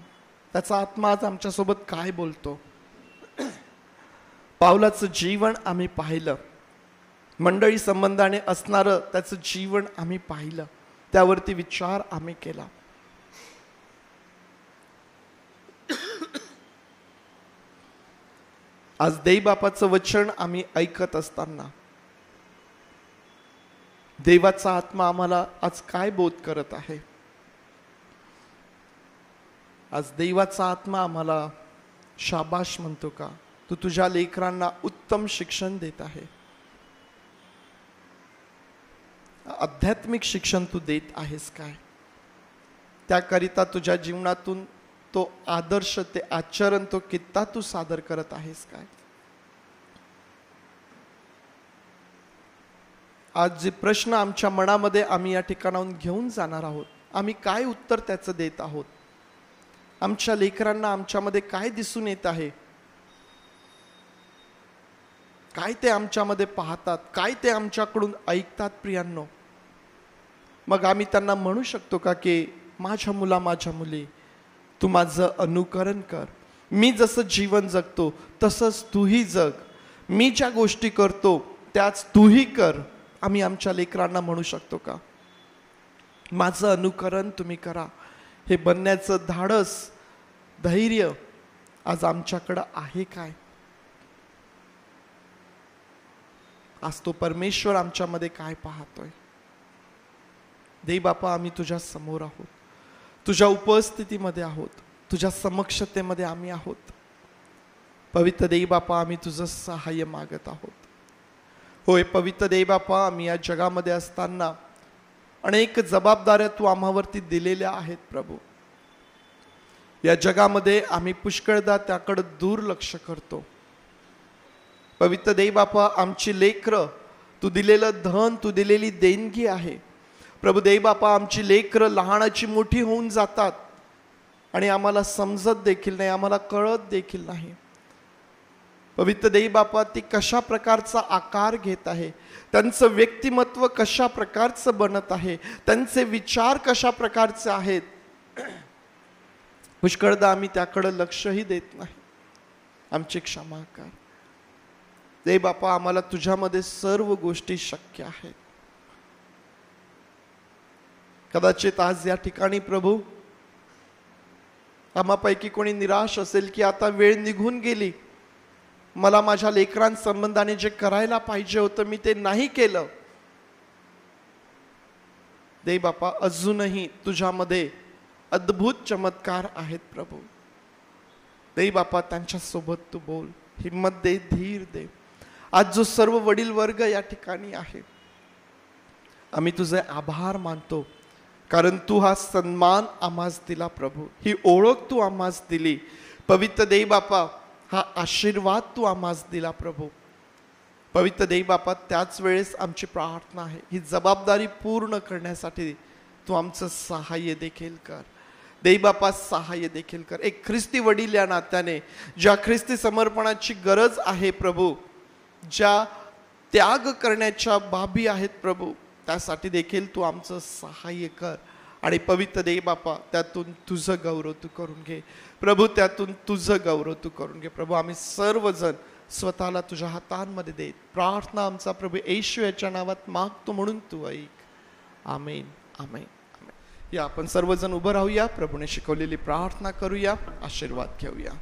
त्याचा आत्मा आज आमच्यासोबत काय बोलतो. पावलाचं जीवन आम्ही पाहिलं, मंडळी संबंधाने असणारं त्याचं जीवन आम्ही पाहिलं, त्यावरती विचार आम्ही केला. आज देवबापाचं वचन आम्ही ऐकत असताना देवाचा आत्मा आम्हाला आज काय बोध करत आहे. आज देवाचा आत्मा आम्हाला शाबाश म्हणतो का? तू तुझ्या लेकरांना उत्तम शिक्षण देत आहे, आध्यात्मिक शिक्षण तू देत आहेस काय? त्याकरिता तुझ्या जीवनातून तो आदर्श, ते आचरण, तो कित्ता तू सादर करत आहेस काय? आज जे प्रश्न आमच्या मनामध्ये आम्ही या ठिकाणाहून घेऊन जाणार आहोत, आम्ही काय उत्तर त्याचं देत आहोत? आमच्या लेकरांना आमच्यामध्ये काय दिसून येत आहे? काय ते आमच्यामध्ये पाहतात, काय ते आमच्याकडून ऐकतात प्रियांनो? मग आम्ही त्यांना म्हणू शकतो का की माझ्या मुला, माझ्या मुली, तू माझं अनुकरण कर, मी जसं जीवन जगतो तसंच तूही जग, मी ज्या गोष्टी करतो त्याच तूही कर? आम्ही आमच्या लेकरांना म्हणू शकतो का? माझं अनुकरण तुम्ही करा. हे बनण्याचं धाडस, धैर्य आज आमच्याकडं आहे काय? आज तो परमेश्वर आमच्यामध्ये काय पाहतोय? देव बापा, आम्ही तुझ्या समोर आहोत, तुझ्या उपस्थितीमध्ये आहोत, तुझ्या समक्षतेमध्ये आम्ही आहोत. पवित्र देव बापा, आम्ही तुझं सहाय्य मागत आहोत. होय पवित्र देव बापा, आम्ही या जगामध्ये असताना अनेक जबाबदाऱ्या तू आम्हावरती दिलेल्या आहेत प्रभू. या जगामध्ये आम्ही पुष्कळदा त्याकडे दुर्लक्ष करतो. पवित्र देव बापा, आमची लेकरं तू दिलेलं धन, तू दिलेली देणगी आहे प्रभू. देव बापा, आमची लेकरं लहानाची मोठी होऊन जातात आणि आम्हाला समजत देखील नाही, आम्हाला कळत देखील नाही. पवित्र देव बापा, ती कशा प्रकारचा आकार घेत आहे, त्यांचं व्यक्तिमत्व कशा प्रकारचं बनत आहे, त्यांचे विचार कशा प्रकारचे आहेत, पुष्कळदा आम्ही त्याकडे लक्षही देत नाही. आमची क्षमा कर. दे बापा, आम्हाला तुझ्यामध्ये सर्व गोष्टी शक्य आहेत. कदाचित आज या ठिकाणी प्रभू आम्हापैकी कोणी निराश असेल की आता वेळ निघून गेली, मला माझ्या लेकरांसंबंधाने जे करायला पाहिजे होतं मी ते नाही केलं. दे बापा, अजूनही तुझ्यामध्ये अद्भुत चमत्कार आहेत प्रभू. दे बापा, त्यांच्या सोबत तू बोल, हिम्मत दे, धीर दे. आज जो सर्व वडील वर्ग या ठिकाणी आहे, आम्ही तुझे आभार मानतो, कारण तू हा सन्मान आम्हास दिला प्रभू, ही ओळख तू आम्हास दिली. पवित्र देव बापा, हा आशीर्वाद तू आम्हास दिला प्रभू. पवित्र देव बापा, त्याच वेळेस आमची प्रार्थना आहे, ही जबाबदारी पूर्ण करण्यासाठी तू आमचं सहाय्य देखील कर. देव बापा, सहाय्य देखील कर. एक ख्रिस्ती वडील या नात्याने ज्या ख्रिस्ती समर्पणाची गरज आहे प्रभू, ज्या त्याग करण्याच्या बाबी आहेत प्रभू, त्यासाठी देखील तू आमचं सहाय्य कर. आणि पवित्र देव बापा, त्यातून तुझं गौरव तू करून घे प्रभू, त्यातून तुझं गौरव तू करून घे प्रभू. आम्ही सर्वजण स्वतःला तुझ्या हातांमध्ये देत प्रार्थना आमचा प्रभू येशू याच्या नावात मागतो, म्हणून तू ऐक. आमेन, आमेन, आमेन. या आपण सर्वजण उभं राहूया, प्रभूने शिकवलेली प्रार्थना करूया, आशीर्वाद घेऊया.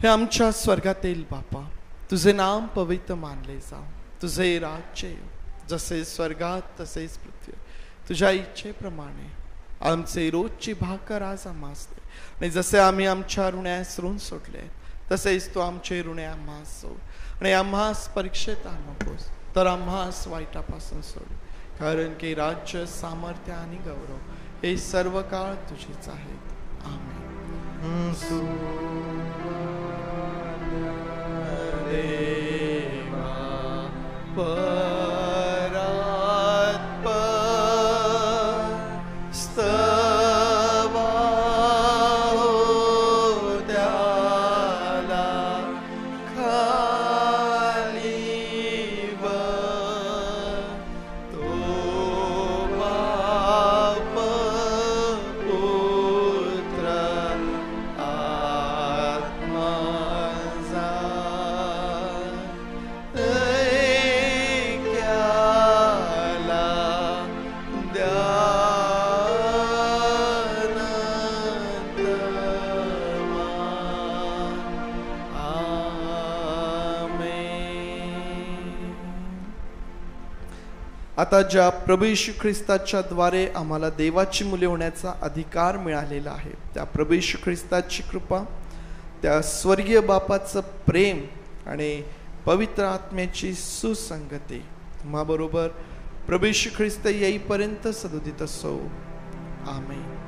हे आमच्या स्वर्गातील बापा, तुझे नाम पवित्र मानले जाव, तुझे राज्य येऊ, जसे स्वर्गात तसेच पृथ्वी. तुझ्या इच्छेप्रमाणे आमचे रोजची भाकर आज आम्हास दे, आणि जसे आम्ही आमच्या ऋण्यास ऋण सोडले तसेच तू आमचे ऋणे आम्हास सोड, आणि आम्हास परीक्षेत आणू नकोस, तर आम्हास वाईटापासून सोड. कारण की राज्य, सामर्थ्य आणि गौरव हे सर्व काळ तुझीच आहेत. आमेन. आता ज्या प्रभू येशू ख्रिस्ताच्या द्वारे आम्हाला देवाची मुले होण्याचा अधिकार मिळालेला आहे, त्या प्रभू येशू ख्रिस्ताची कृपा, त्या स्वर्गीय बापाचं प्रेम आणि पवित्र आत्म्याची सुसंगती तुम्हा बरोबर प्रभू येशू ख्रिस्त येईपर्यंत सदोदित असो. आमेन.